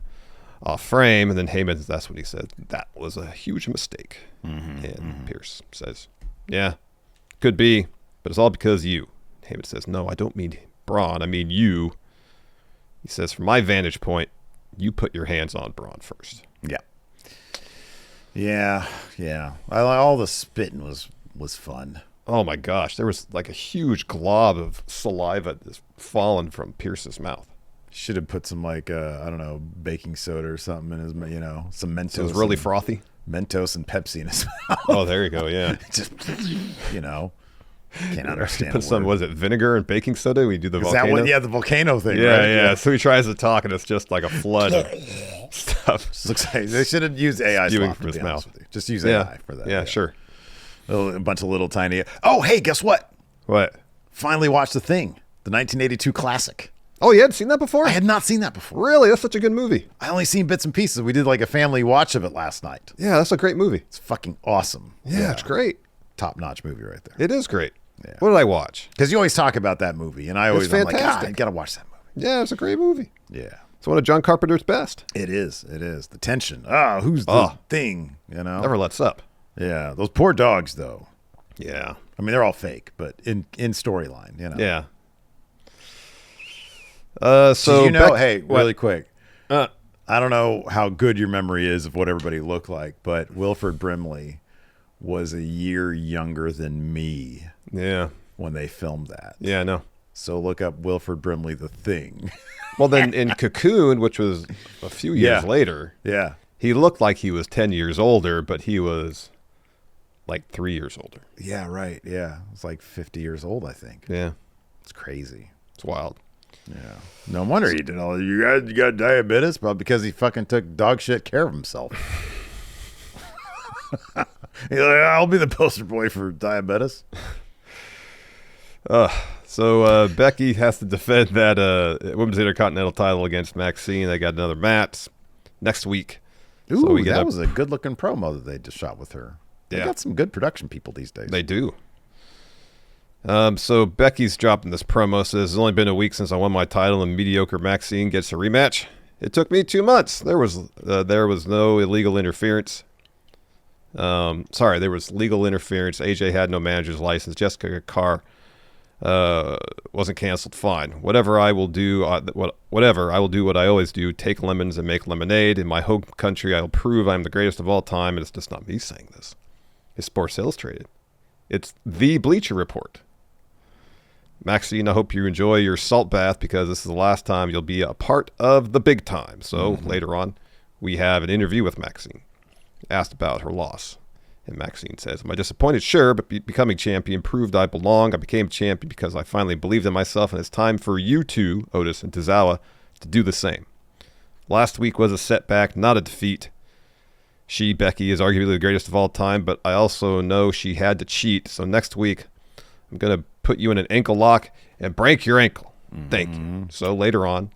[SPEAKER 2] off frame, and then Heyman, that's what he said. That was a huge mistake. And Pierce says, yeah, could be, but it's all because of you. Heyman says, no, I don't mean Braun. I mean you. He says, from my vantage point, you put your hands on Braun first.
[SPEAKER 1] Yeah. All the spitting was fun.
[SPEAKER 2] Oh, my gosh. There was like a huge glob of saliva just falling from Pierce's mouth.
[SPEAKER 1] Should have put some, like, I don't know, baking soda or something in his, some Mentos.
[SPEAKER 2] So it was really frothy?
[SPEAKER 1] Mentos and Pepsi in his mouth.
[SPEAKER 2] Oh, there you go, yeah.
[SPEAKER 1] Just, can't understand.
[SPEAKER 2] Put some, was it vinegar and baking soda? We do the volcano.
[SPEAKER 1] That one, the volcano thing.
[SPEAKER 2] Yeah,
[SPEAKER 1] right?
[SPEAKER 2] yeah. So he tries to talk, and it's just like a flood of stuff.
[SPEAKER 1] Just looks like they should have used AI slop,
[SPEAKER 2] from his mouth.
[SPEAKER 1] Just use AI for that.
[SPEAKER 2] Yeah, sure.
[SPEAKER 1] A bunch of little tiny. Oh, hey, guess what?
[SPEAKER 2] What?
[SPEAKER 1] Finally watched The Thing, the 1982 classic.
[SPEAKER 2] Oh, you hadn't seen that before?
[SPEAKER 1] I had not seen that before.
[SPEAKER 2] Really? That's such a good movie.
[SPEAKER 1] I only seen bits and pieces. We did like a family watch of it last night.
[SPEAKER 2] Yeah, that's a great movie.
[SPEAKER 1] It's fucking awesome.
[SPEAKER 2] Yeah, it's great.
[SPEAKER 1] Top-notch movie right there.
[SPEAKER 2] It is great. Yeah. What did I watch?
[SPEAKER 1] Because you always talk about that movie, and I'm like, I gotta watch that movie.
[SPEAKER 2] Yeah, it's a great movie.
[SPEAKER 1] Yeah.
[SPEAKER 2] It's one of John Carpenter's best.
[SPEAKER 1] It is. The tension. Who's the thing,
[SPEAKER 2] Never lets up.
[SPEAKER 1] Yeah. Those poor dogs, though.
[SPEAKER 2] Yeah.
[SPEAKER 1] I mean, they're all fake, but in storyline,
[SPEAKER 2] Yeah.
[SPEAKER 1] So hey, really quick. I don't know how good your memory is of what everybody looked like, but Wilford Brimley was a year younger than me.
[SPEAKER 2] Yeah.
[SPEAKER 1] When they filmed that.
[SPEAKER 2] Yeah, I know.
[SPEAKER 1] So look up Wilford Brimley, The Thing.
[SPEAKER 2] Well, then in Cocoon, which was a few years later, he looked like he was 10 years older, but he was like 3 years older.
[SPEAKER 1] Yeah, right. Yeah. It's like 50 years old, I think.
[SPEAKER 2] Yeah.
[SPEAKER 1] It's crazy.
[SPEAKER 2] It's wild.
[SPEAKER 1] Yeah. No wonder he did all. You got diabetes? Probably because he fucking took dog shit care of himself. He's like, I'll be the poster boy for diabetes.
[SPEAKER 2] So Becky has to defend that Women's Intercontinental title against Maxine. They got another match next week.
[SPEAKER 1] Ooh, so that was a good-looking promo that they just shot with her. They got some good production people these days.
[SPEAKER 2] They do. So Becky's dropping this promo, says, it's only been a week since I won my title and mediocre Maxine gets a rematch. It took me 2 months. There was no illegal interference. There was legal interference. AJ had no manager's license. Jessica Carr wasn't canceled. Fine. Whatever I will do what I always do. Take lemons and make lemonade. In my home country, I'll prove I'm the greatest of all time. And it's just not me saying this. It's Sports Illustrated. It's the Bleacher Report. Maxine, I hope you enjoy your salt bath because this is the last time you'll be a part of the big time. So later on, we have an interview with Maxine. asked about her loss. And Maxine says, "Am I disappointed? Sure, but becoming champion proved I belong. I became champion because I finally believed in myself, and it's time for you two, Otis and Tozawa, to do the same. Last week was a setback, not a defeat. She, Becky, is arguably the greatest of all time, but I also know she had to cheat. So next week, I'm going to put you in an ankle lock and break your ankle. Thank you." So later on,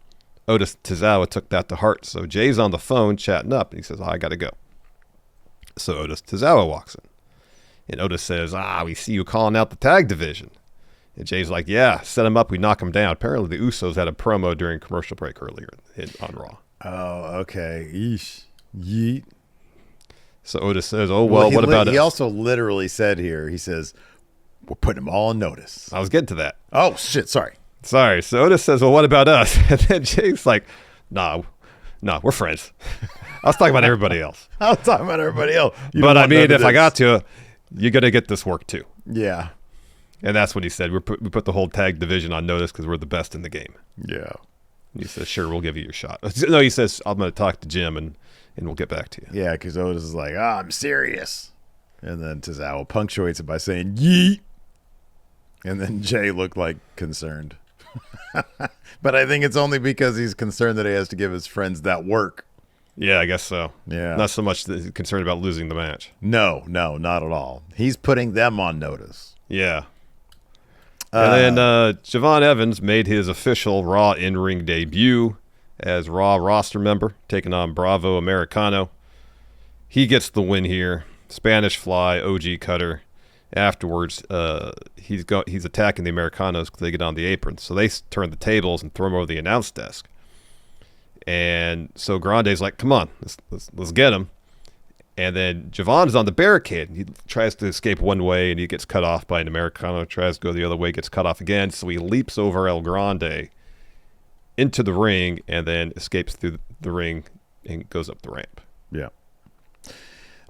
[SPEAKER 2] Otis Tozawa took that to heart. So Jay's on the phone chatting up, and he says, "I got to go." So Otis Tozawa walks in. And Otis says, "We see you calling out the tag division." And Jay's like, "Yeah, set him up. We knock him down." Apparently the Usos had a promo during commercial break earlier on Raw.
[SPEAKER 1] Oh, okay. Yeesh. Yeet.
[SPEAKER 2] So Otis says, what about us?
[SPEAKER 1] He also literally said here, he says, "We're putting them all on notice."
[SPEAKER 2] I was getting to that.
[SPEAKER 1] Oh, shit. Sorry.
[SPEAKER 2] So Otis says, "Well, what about us?" And then Jay's like, nah, we're friends. I was talking about everybody else.
[SPEAKER 1] I was talking about everybody else.
[SPEAKER 2] But I mean, if I got to, you got to get this work too.
[SPEAKER 1] Yeah.
[SPEAKER 2] And that's what he said. We put the whole tag division on notice because we're the best in the game.
[SPEAKER 1] Yeah.
[SPEAKER 2] And he says, "Sure, we'll give you your shot." No, he says, "I'm going to talk to Jim and we'll get back to you."
[SPEAKER 1] Yeah, because Otis is like, "I'm serious." And then Tozawa punctuates it by saying, "Yeet." And then Jay looked like concerned. But I think it's only because he's concerned that he has to give his friends that work.
[SPEAKER 2] Yeah, I guess so.
[SPEAKER 1] Yeah.
[SPEAKER 2] Not so much that he's concerned about losing the match.
[SPEAKER 1] No, not at all. He's putting them on notice.
[SPEAKER 2] Yeah. And then Javon Evans made his official Raw in-ring debut as Raw roster member, taking on Bravo Americano. He gets the win here. Spanish Fly, OG Cutter. Afterwards, he's attacking the Americanos because they get on the apron. So they turn the tables and throw him over the announce desk. And so Grande's like, "Come on, let's get him." And then Javon is on the barricade. He tries to escape one way, and he gets cut off by an Americano. Tries to go the other way, gets cut off again. So he leaps over El Grande into the ring and then escapes through the ring and goes up the ramp.
[SPEAKER 1] Yeah.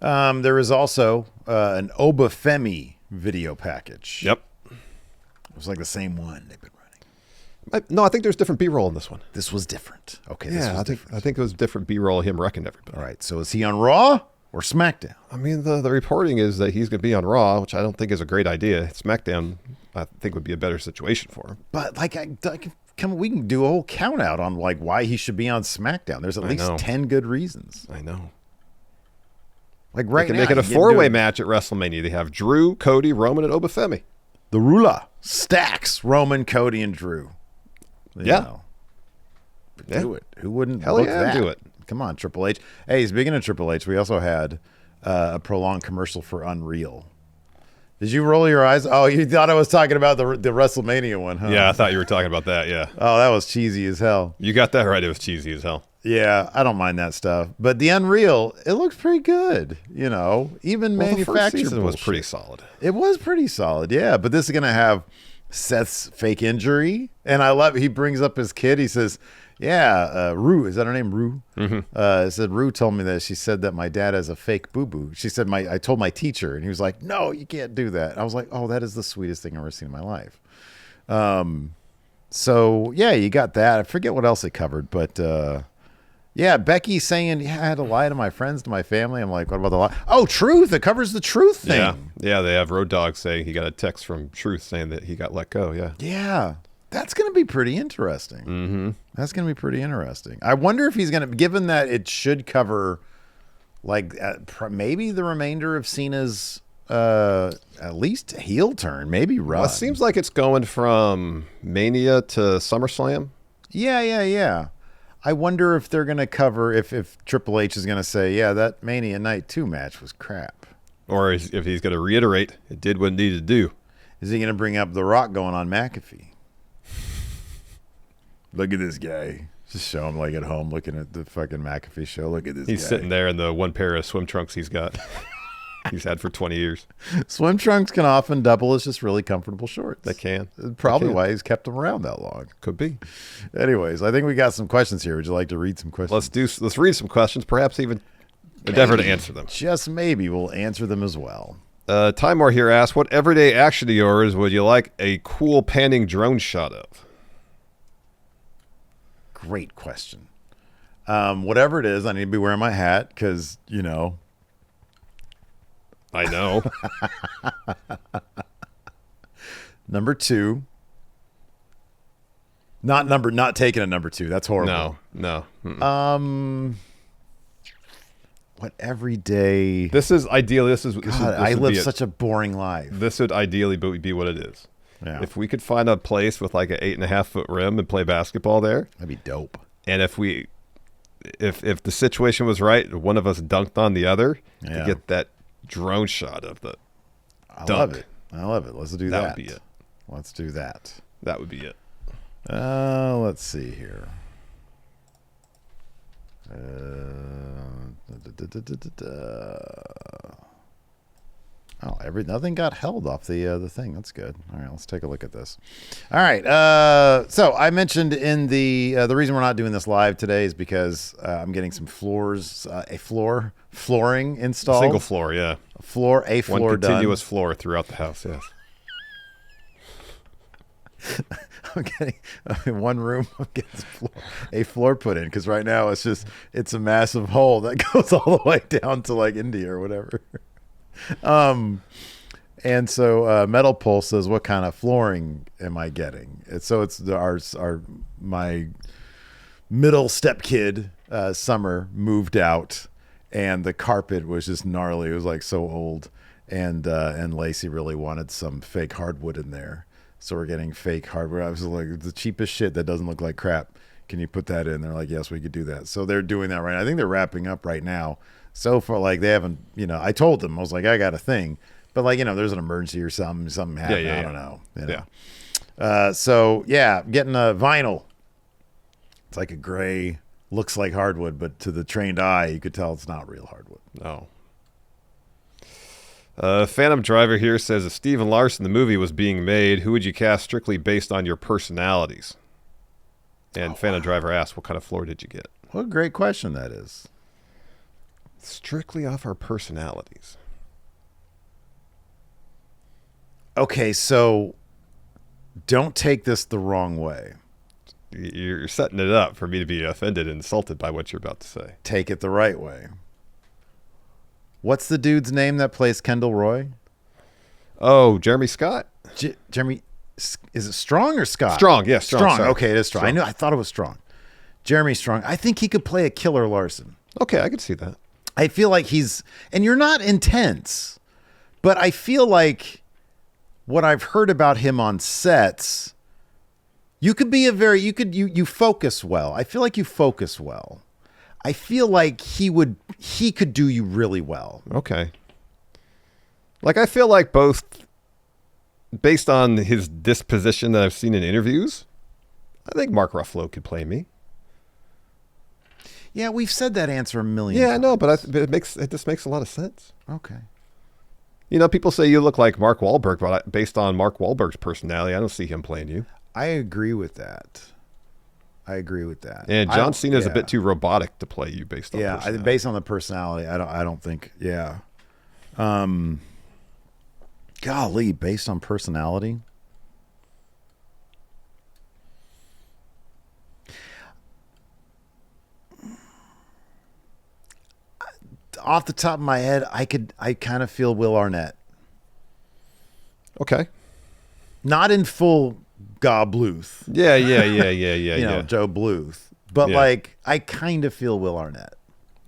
[SPEAKER 1] There is also an Obafemi video package.
[SPEAKER 2] Yep.
[SPEAKER 1] It was like the same one they've been running.
[SPEAKER 2] No, I think there's different B-roll in this one.
[SPEAKER 1] This was different. Okay,
[SPEAKER 2] Yeah, I think it was different B-roll of him wrecking everybody.
[SPEAKER 1] All right, so is he on Raw or SmackDown?
[SPEAKER 2] I mean, the reporting is that he's going to be on Raw, which I don't think is a great idea. SmackDown, I think, would be a better situation for him.
[SPEAKER 1] But we can do a whole count out on like why he should be on SmackDown. There's at least 10 good reasons.
[SPEAKER 2] I know.
[SPEAKER 1] Like right
[SPEAKER 2] now,
[SPEAKER 1] now,
[SPEAKER 2] make it a 4-way match at WrestleMania. They have Drew, Cody, Roman, and Obafemi.
[SPEAKER 1] The Rula stacks Roman, Cody, and Drew. You know. Do it. Who wouldn't?
[SPEAKER 2] Hell
[SPEAKER 1] book
[SPEAKER 2] yeah,
[SPEAKER 1] that?
[SPEAKER 2] do it.
[SPEAKER 1] Come on, Triple H. Hey, speaking of Triple H, we also had a prolonged commercial for Unreal. Did you roll your eyes? Oh, you thought I was talking about the WrestleMania one, huh?
[SPEAKER 2] Yeah, I thought you were talking about that, yeah.
[SPEAKER 1] Oh, that was cheesy as hell.
[SPEAKER 2] You got that right. It was cheesy as hell.
[SPEAKER 1] Yeah, I don't mind that stuff. But the Unreal, it looks pretty good. You know, even manufactured
[SPEAKER 2] the first season was
[SPEAKER 1] bullshit.
[SPEAKER 2] pretty solid.
[SPEAKER 1] It was pretty solid, yeah. But this is going to have Seth's fake injury. And I love, he brings up his kid. He says, yeah, Rue, is that her name, Rue? Mm-hmm. Said, Rue told me that she said that my dad has a fake boo-boo. She said, I told my teacher. And he was like, no, you can't do that. I was like, oh, that is the sweetest thing I've ever seen in my life. So, yeah, you got that. I forget what else it covered, but yeah, Becky saying, yeah, I had to lie to my friends, to my family. I'm like, what about the lie? Oh, Truth. It covers the Truth thing.
[SPEAKER 2] Yeah, they have Road Dogg saying he got a text from Truth saying that he got let go, yeah.
[SPEAKER 1] Yeah, that's going to be pretty interesting.
[SPEAKER 2] Mm-hmm.
[SPEAKER 1] That's going to be pretty interesting. I wonder if he's going to, given that it should cover, like, maybe the remainder of Cena's at least heel turn, maybe run.
[SPEAKER 2] Well, it seems like it's going from Mania to SummerSlam.
[SPEAKER 1] Yeah. I wonder if they're going to cover, if Triple H is going to say, yeah, that Mania Night 2 match was crap.
[SPEAKER 2] Or if he's going to reiterate, it did what it needed to do.
[SPEAKER 1] Is he going to bring up The Rock going on McAfee? Look at this guy. Just show him like at home looking at the fucking McAfee show. Look at this guy.
[SPEAKER 2] He's sitting there in the one pair of swim trunks he's got. He's had for 20 years.
[SPEAKER 1] Swim trunks can often double as just really comfortable shorts.
[SPEAKER 2] They can.
[SPEAKER 1] Probably why he's kept them around that long.
[SPEAKER 2] Could be.
[SPEAKER 1] Anyways, I think we got some questions here. Would you like to read some questions?
[SPEAKER 2] Let's read some questions, perhaps even endeavor to answer them.
[SPEAKER 1] Just maybe we'll answer them as well.
[SPEAKER 2] Timor here asks, what everyday action of yours would you like a cool panning drone shot of?
[SPEAKER 1] Great question. Whatever it is, I need to be wearing my hat because, you know,
[SPEAKER 2] I know.
[SPEAKER 1] Number 2. Not taking a number 2. That's horrible.
[SPEAKER 2] No. Mm-mm.
[SPEAKER 1] What everyday?
[SPEAKER 2] This is ideally. This
[SPEAKER 1] I live such a boring life.
[SPEAKER 2] This would ideally be what it is.
[SPEAKER 1] Yeah.
[SPEAKER 2] If we could find a place with like an 8.5-foot rim and play basketball there,
[SPEAKER 1] That'd be dope.
[SPEAKER 2] and if the situation was right, one of us dunked on the other to get that drone shot of the dunk.
[SPEAKER 1] I love it. Let's do that.
[SPEAKER 2] That would be it.
[SPEAKER 1] Let's do that.
[SPEAKER 2] That would be it.
[SPEAKER 1] Let's see here. Nothing got held off the thing. That's good. All right, let's take a look at this. All right. So I mentioned in the reason we're not doing this live today is because I'm getting some flooring installed.
[SPEAKER 2] Single floor, yeah.
[SPEAKER 1] A floor
[SPEAKER 2] One continuous
[SPEAKER 1] done.
[SPEAKER 2] floor throughout the house. Yes.
[SPEAKER 1] I'm getting in one room. I'm getting a floor put in because right now it's a massive hole that goes all the way down to like India or whatever. And so Metal Pulse says, "What kind of flooring am I getting?" And so it's my middle step kid Summer moved out, and the carpet was just gnarly. It was like so old, and Lacey really wanted some fake hardwood in there. So we're getting fake hardwood. I was like, the cheapest shit that doesn't look like crap. Can you put that in? They're like, yes, we could do that. So they're doing that right now. I think they're wrapping up right now. So far, like they haven't, I told them, I was like, I got a thing. But like, there's an emergency or something happened.
[SPEAKER 2] Yeah.
[SPEAKER 1] I don't know.
[SPEAKER 2] Yeah.
[SPEAKER 1] So yeah, getting a vinyl. It's like a gray, looks like hardwood, but to the trained eye, you could tell it's not real hardwood.
[SPEAKER 2] No. Phantom Driver here says, if Steve and Larson, the movie, was being made, who would you cast strictly based on your personalities? And Phantom Driver asks, what kind of floor did you get?
[SPEAKER 1] What a great question that is.
[SPEAKER 2] Strictly off our personalities.
[SPEAKER 1] Okay, so don't take this the wrong way.
[SPEAKER 2] You're setting it up for me to be offended and insulted by what you're about to say.
[SPEAKER 1] Take it the right way. What's the dude's name that plays Kendall Roy?
[SPEAKER 2] Oh, Jeremy Scott?
[SPEAKER 1] Jeremy, is it Strong or Scott?
[SPEAKER 2] Strong, yes.
[SPEAKER 1] Strong.
[SPEAKER 2] Sorry.
[SPEAKER 1] Okay, it is Strong. I thought it was Strong. Jeremy Strong. I think he could play a killer Larson.
[SPEAKER 2] Okay, I could see that.
[SPEAKER 1] I feel like and you're not intense, but I feel like what I've heard about him on sets, you focus well. I feel like you focus well. I feel like he could do you really well.
[SPEAKER 2] Okay. Like, I feel like both, based on his disposition that I've seen in interviews, I think Mark Ruffalo could play me.
[SPEAKER 1] Yeah, we've said that answer a million times.
[SPEAKER 2] Yeah, I know, but it just makes a lot of sense.
[SPEAKER 1] Okay.
[SPEAKER 2] People say you look like Mark Wahlberg, but based on Mark Wahlberg's personality, I don't see him playing you.
[SPEAKER 1] I agree with that.
[SPEAKER 2] And John Cena's a bit too robotic to play you based on personality.
[SPEAKER 1] Based on the personality, I don't think. Yeah. Golly, based on personality. Off the top of my head, I kind of feel Will Arnett.
[SPEAKER 2] Okay.
[SPEAKER 1] Not in full Gob Bluth.
[SPEAKER 2] Yeah.
[SPEAKER 1] Joe Bluth. But like, I kind of feel Will Arnett.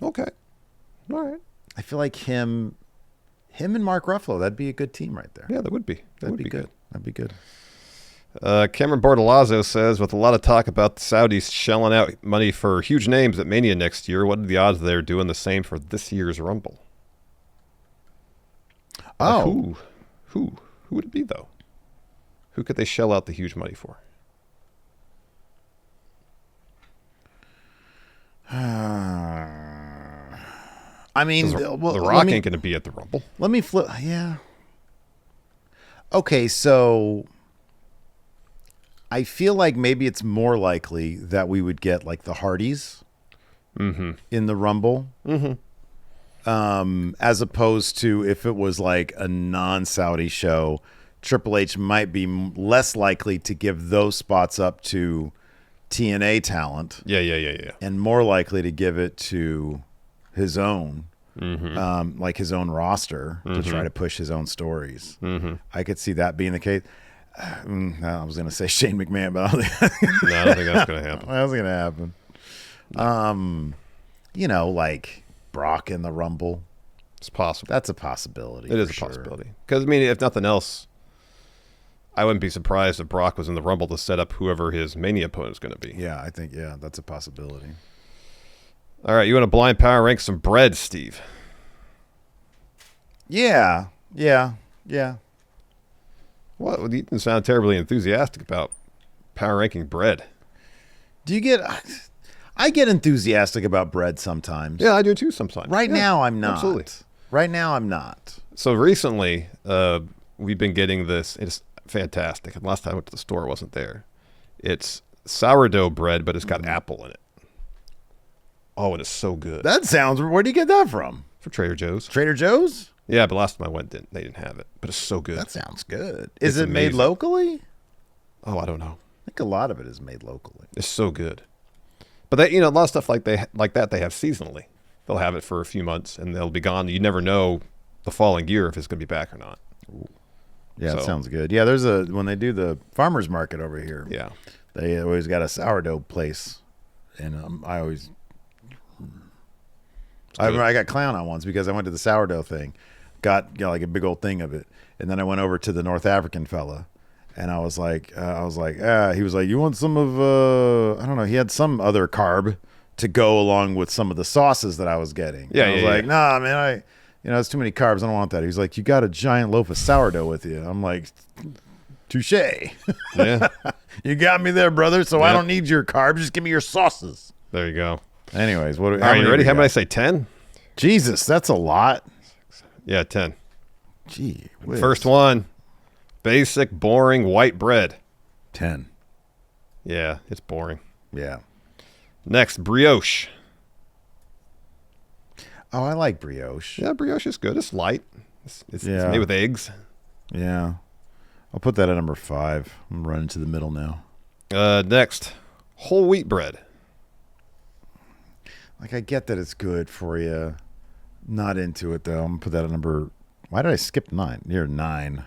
[SPEAKER 2] Okay. All right.
[SPEAKER 1] I feel like him and Mark Ruffalo, that'd be a good team right there.
[SPEAKER 2] Yeah, that would be.
[SPEAKER 1] That'd be good. That'd be good.
[SPEAKER 2] Cameron Bortolazzo says, with a lot of talk about the Saudis shelling out money for huge names at Mania next year, what are the odds they're doing the same for this year's Rumble?
[SPEAKER 1] Oh.
[SPEAKER 2] Who would it be, though? Who could they shell out the huge money for?
[SPEAKER 1] I mean,
[SPEAKER 2] The Rock ain't going to be at the Rumble.
[SPEAKER 1] Let me flip. Yeah. Okay, so I feel like maybe it's more likely that we would get like the Hardys in the Rumble, as opposed to if it was like a non-Saudi show. Triple H might be less likely to give those spots up to TNA talent.
[SPEAKER 2] Yeah.
[SPEAKER 1] And more likely to give it to his own. like his own roster to try to push his own stories. I could see that being the case. I was going to say Shane McMahon, but I don't think,
[SPEAKER 2] No, I don't think that's going to happen.
[SPEAKER 1] That's going to happen. Like Brock in the Rumble.
[SPEAKER 2] It's possible.
[SPEAKER 1] That's a possibility.
[SPEAKER 2] It is a possibility. Because, I mean, if nothing else, I wouldn't be surprised if Brock was in the Rumble to set up whoever his Mania opponent is going to be.
[SPEAKER 1] Yeah, I think, that's a possibility.
[SPEAKER 2] All right, you want to blind power rank some bread, Steve?
[SPEAKER 1] Yeah.
[SPEAKER 2] Well, you didn't sound terribly enthusiastic about power ranking bread.
[SPEAKER 1] Do you get... I get enthusiastic about bread sometimes.
[SPEAKER 2] Yeah, I do too sometimes.
[SPEAKER 1] Right now, I'm not.
[SPEAKER 2] Absolutely.
[SPEAKER 1] Right now, I'm not.
[SPEAKER 2] So recently, we've been getting this. It's fantastic. And last time I went to the store, it wasn't there. It's sourdough bread, but it's got apple in it. Oh, it is so good.
[SPEAKER 1] That sounds... Where do you get that from?
[SPEAKER 2] For Trader Joe's.
[SPEAKER 1] Trader Joe's?
[SPEAKER 2] Yeah, but last time I went, they didn't have it. But it's so good.
[SPEAKER 1] That sounds good. Is
[SPEAKER 2] It's
[SPEAKER 1] it made
[SPEAKER 2] amazing.
[SPEAKER 1] locally?
[SPEAKER 2] Oh, I don't know.
[SPEAKER 1] I think a lot of it is made locally.
[SPEAKER 2] It's so good. But they, a lot of stuff like that they have seasonally. They'll have it for a few months and they'll be gone. You never know the following year if it's going to be back or not.
[SPEAKER 1] Yeah,
[SPEAKER 2] So-
[SPEAKER 1] it sounds good. Yeah, when they do the farmers market over here.
[SPEAKER 2] Yeah.
[SPEAKER 1] They always got a sourdough place, and I remember I got clown on once because I went to the sourdough thing, got like a big old thing of it, and then I went over to the North African fella, and he was like, you want some of I don't know, he had some other carb to go along with some of the sauces that I was getting.
[SPEAKER 2] Yeah,
[SPEAKER 1] and I was like, nah, man, it's too many carbs. I don't want that. He's like, you got a giant loaf of sourdough with you. I'm like, touche.
[SPEAKER 2] Yeah.
[SPEAKER 1] You got me there, brother. So I
[SPEAKER 2] Yeah.
[SPEAKER 1] don't need your carbs. Just give me your sauces.
[SPEAKER 2] There you go.
[SPEAKER 1] Anyways,
[SPEAKER 2] All right, you ready? How many I say? 10?
[SPEAKER 1] Jesus, that's a lot.
[SPEAKER 2] Yeah, 10.
[SPEAKER 1] Gee, whiz.
[SPEAKER 2] First one, basic, boring white bread.
[SPEAKER 1] 10.
[SPEAKER 2] Yeah, it's boring.
[SPEAKER 1] Yeah.
[SPEAKER 2] Next, brioche.
[SPEAKER 1] Oh, I like brioche.
[SPEAKER 2] Yeah, brioche is good. It's light. It's
[SPEAKER 1] Yeah.
[SPEAKER 2] made with eggs.
[SPEAKER 1] Yeah. I'll put that at number 5. I'm running to the middle now.
[SPEAKER 2] Next, whole wheat bread.
[SPEAKER 1] Like, I get that it's good for you. Not into it, though. I'm going to put that at number... Why did I skip 9? You're 9.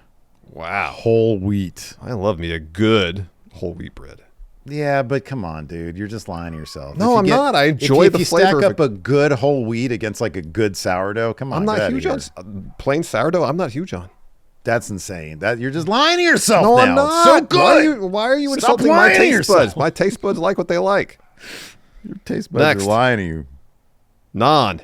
[SPEAKER 2] Wow.
[SPEAKER 1] Whole wheat.
[SPEAKER 2] I love me a good whole wheat bread.
[SPEAKER 1] Yeah, but come on, dude. You're just lying to yourself.
[SPEAKER 2] No, I'm not. I enjoy the
[SPEAKER 1] If you
[SPEAKER 2] flavor
[SPEAKER 1] stack
[SPEAKER 2] of
[SPEAKER 1] up a good whole wheat against, like, a good sourdough, come on.
[SPEAKER 2] I'm
[SPEAKER 1] get
[SPEAKER 2] not
[SPEAKER 1] outta
[SPEAKER 2] huge
[SPEAKER 1] here.
[SPEAKER 2] on plain sourdough. I'm not huge on.
[SPEAKER 1] That's insane. That you're just lying to yourself
[SPEAKER 2] No,
[SPEAKER 1] now.
[SPEAKER 2] I'm not.
[SPEAKER 1] It's so good.
[SPEAKER 2] Why are you
[SPEAKER 1] Stop
[SPEAKER 2] insulting my
[SPEAKER 1] lying to
[SPEAKER 2] taste
[SPEAKER 1] yourself.
[SPEAKER 2] buds? My taste buds like what they like.
[SPEAKER 1] Your taste buds
[SPEAKER 2] Next.
[SPEAKER 1] are lying to you.
[SPEAKER 2] Naan.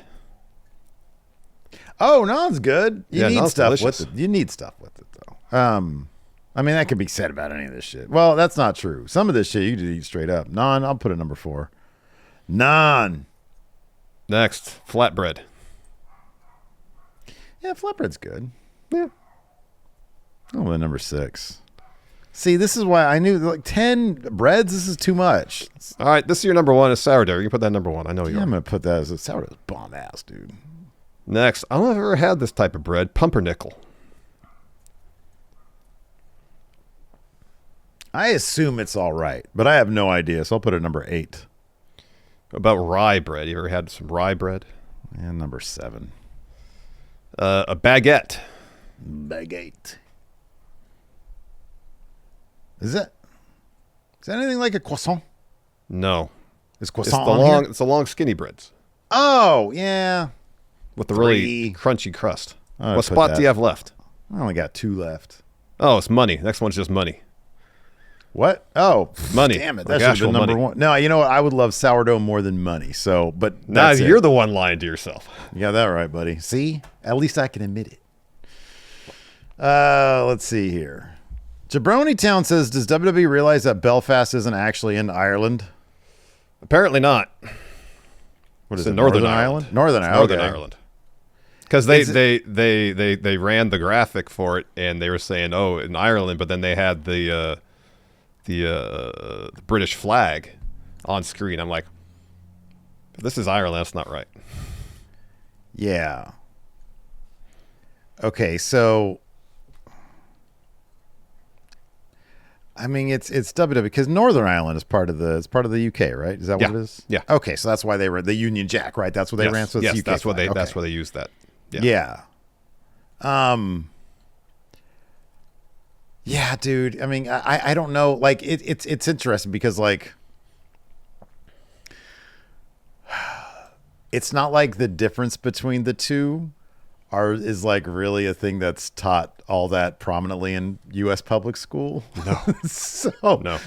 [SPEAKER 1] Oh, naan's good. You
[SPEAKER 2] Yeah,
[SPEAKER 1] need
[SPEAKER 2] naan's
[SPEAKER 1] stuff
[SPEAKER 2] delicious.
[SPEAKER 1] with it. You need stuff with it, though. I mean, that can be said about any of this shit. Well, that's not true. Some of this shit you can just eat straight up. Naan, I'll put it number 4. Naan.
[SPEAKER 2] Next, flatbread.
[SPEAKER 1] Yeah, flatbread's good.
[SPEAKER 2] Yeah.
[SPEAKER 1] Oh, well, number 6. See, this is why I knew, like, 10 breads, this is too much.
[SPEAKER 2] All right, this is your number 1 is sourdough. You can put that number 1. I know you
[SPEAKER 1] Yeah, I'm
[SPEAKER 2] are.
[SPEAKER 1] going to put that as a sourdough's bomb ass, dude.
[SPEAKER 2] Next, I don't know if I've ever had this type of bread. Pumpernickel.
[SPEAKER 1] I assume it's all right, but I have no idea, so I'll put it number 8.
[SPEAKER 2] What about rye bread? You ever had some rye bread?
[SPEAKER 1] And number 7.
[SPEAKER 2] A baguette.
[SPEAKER 1] Baguette. Is that anything like a croissant?
[SPEAKER 2] No.
[SPEAKER 1] Is
[SPEAKER 2] It's
[SPEAKER 1] croissant
[SPEAKER 2] the
[SPEAKER 1] on
[SPEAKER 2] long
[SPEAKER 1] here?
[SPEAKER 2] it's the long skinny breads
[SPEAKER 1] Oh, yeah.
[SPEAKER 2] with the
[SPEAKER 1] 3.
[SPEAKER 2] really crunchy crust.
[SPEAKER 1] I'd
[SPEAKER 2] What
[SPEAKER 1] put
[SPEAKER 2] spot
[SPEAKER 1] that.
[SPEAKER 2] do you have left?
[SPEAKER 1] I only got 2 left.
[SPEAKER 2] Oh, it's money. Next one's just money.
[SPEAKER 1] What? Oh,
[SPEAKER 2] Money.
[SPEAKER 1] Damn it.
[SPEAKER 2] Like
[SPEAKER 1] That should have been
[SPEAKER 2] actual
[SPEAKER 1] number
[SPEAKER 2] money.
[SPEAKER 1] 1. No, you know what? I would love sourdough more than money. So, but
[SPEAKER 2] Now
[SPEAKER 1] that's
[SPEAKER 2] you're
[SPEAKER 1] it.
[SPEAKER 2] the one lying to yourself.
[SPEAKER 1] You got that right, buddy. See? At least I can admit it. Let's see here. Jabroni Town says, does WWE realize that Belfast isn't actually in Ireland?
[SPEAKER 2] Apparently not.
[SPEAKER 1] What is
[SPEAKER 2] It's
[SPEAKER 1] it?
[SPEAKER 2] in Northern Ireland.
[SPEAKER 1] Northern Ireland.
[SPEAKER 2] Northern
[SPEAKER 1] Okay.
[SPEAKER 2] Ireland. Because they ran the graphic for it, and they were saying, "Oh, in Ireland," but then they had the British flag on screen. I'm like, if this is Ireland. That's not right.
[SPEAKER 1] Yeah. Okay, so I mean, it's WWE because Northern Ireland is part of the UK, right? Is that what it is?
[SPEAKER 2] Yeah.
[SPEAKER 1] Okay, so that's why they were the Union Jack, right? That's what they ran. So it's UK
[SPEAKER 2] that's what
[SPEAKER 1] flag.
[SPEAKER 2] that's where they used that.
[SPEAKER 1] Yeah. Yeah, dude. I mean, I don't know. Like, it's interesting because like, it's not like the difference between the two is like really a thing that's taught all that prominently in U.S. public school.
[SPEAKER 2] No.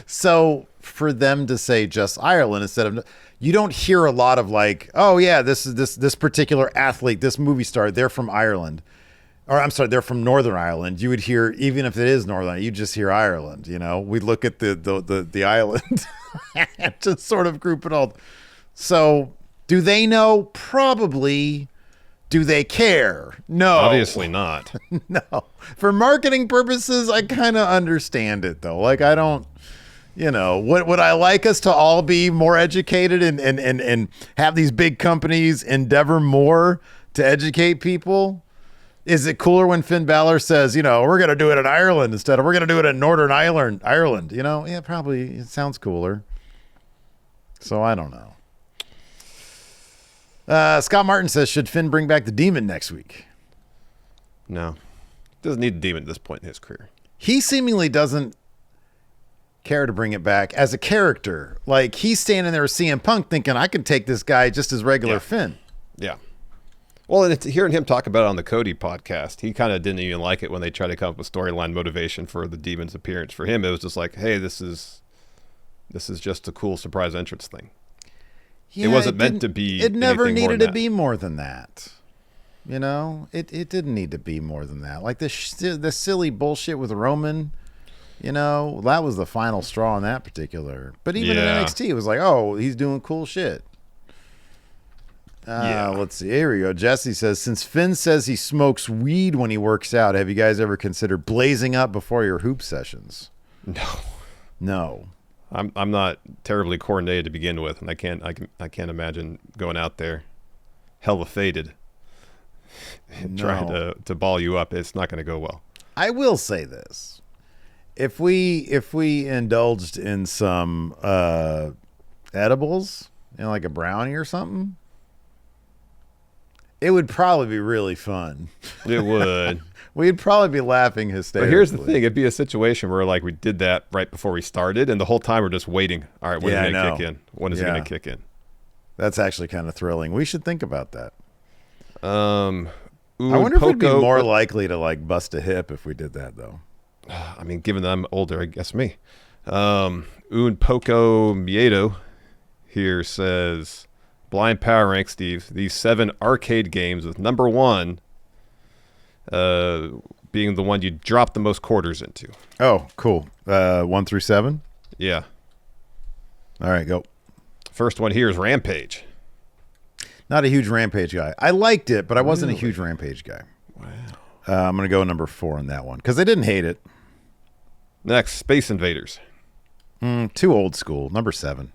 [SPEAKER 1] So for them to say just Ireland instead of, you don't hear a lot of like, oh yeah, this is this particular athlete, this movie star, they're from Ireland, or I'm sorry, they're from Northern Ireland. You would hear, even if it is Northern, you just hear Ireland. You know, we look at the island and just sort of group it all. So do they know? Probably. Do they care? No.
[SPEAKER 2] Obviously not.
[SPEAKER 1] No. For marketing purposes, I kind of understand it, though. Like, I don't, would I like us to all be more educated and have these big companies endeavor more to educate people? Is it cooler when Finn Balor says, we're going to do it in Ireland instead of we're going to do it in Northern Ireland? Yeah, probably. It sounds cooler. So I don't know. Scott Martin says, should Finn bring back the Demon next week?
[SPEAKER 2] No. Doesn't need a Demon at this point in his career.
[SPEAKER 1] He seemingly doesn't care to bring it back as a character. Like, he's standing there with CM Punk thinking, I could take this guy just as regular Finn.
[SPEAKER 2] Yeah. Well, and hearing him talk about it on the Cody podcast, he kind of didn't even like it when they tried to come up with storyline motivation for the Demon's appearance. For him, it was just like, hey, this is just a cool surprise entrance thing. Yeah, it wasn't meant to be.
[SPEAKER 1] It never needed to be more than that. It didn't need to be more than that. Like the silly bullshit with Roman, that was the final straw on that particular. But even in NXT, it was like, oh, he's doing cool shit. Let's see. Here we go. Jesse says, since Finn says he smokes weed when he works out, have you guys ever considered blazing up before your hoop sessions? No.
[SPEAKER 2] I'm not terribly coordinated to begin with, and I can't imagine going out there hella faded and trying to ball you up. It's not going to go well.
[SPEAKER 1] I will say this. If we indulged in some edibles, like a brownie or something, it would probably be really fun.
[SPEAKER 2] It would.
[SPEAKER 1] We'd probably be laughing hysterically.
[SPEAKER 2] But here's the thing. It'd be a situation where like we did that right before we started, and the whole time we're just waiting. All right, when is it going to kick in? When is it going to kick in?
[SPEAKER 1] That's actually kind of thrilling. We should think about that.
[SPEAKER 2] I
[SPEAKER 1] wonder if we'd be more likely to like bust a hip if we did that, though.
[SPEAKER 2] I mean, given that I'm older, I guess me. Un Poco Miedo here says, blind power rank, Steve. These 7 arcade games with number 1 being the one you drop the most quarters into.
[SPEAKER 1] Oh, cool. 1 through 7?
[SPEAKER 2] Yeah.
[SPEAKER 1] All right, go.
[SPEAKER 2] First one here is Rampage.
[SPEAKER 1] Not a huge Rampage guy. I liked it, but I wasn't a huge Rampage guy.
[SPEAKER 2] Wow.
[SPEAKER 1] I'm going to go number 4 on that one because I didn't hate it.
[SPEAKER 2] Next, Space Invaders.
[SPEAKER 1] Too old school. Number 7.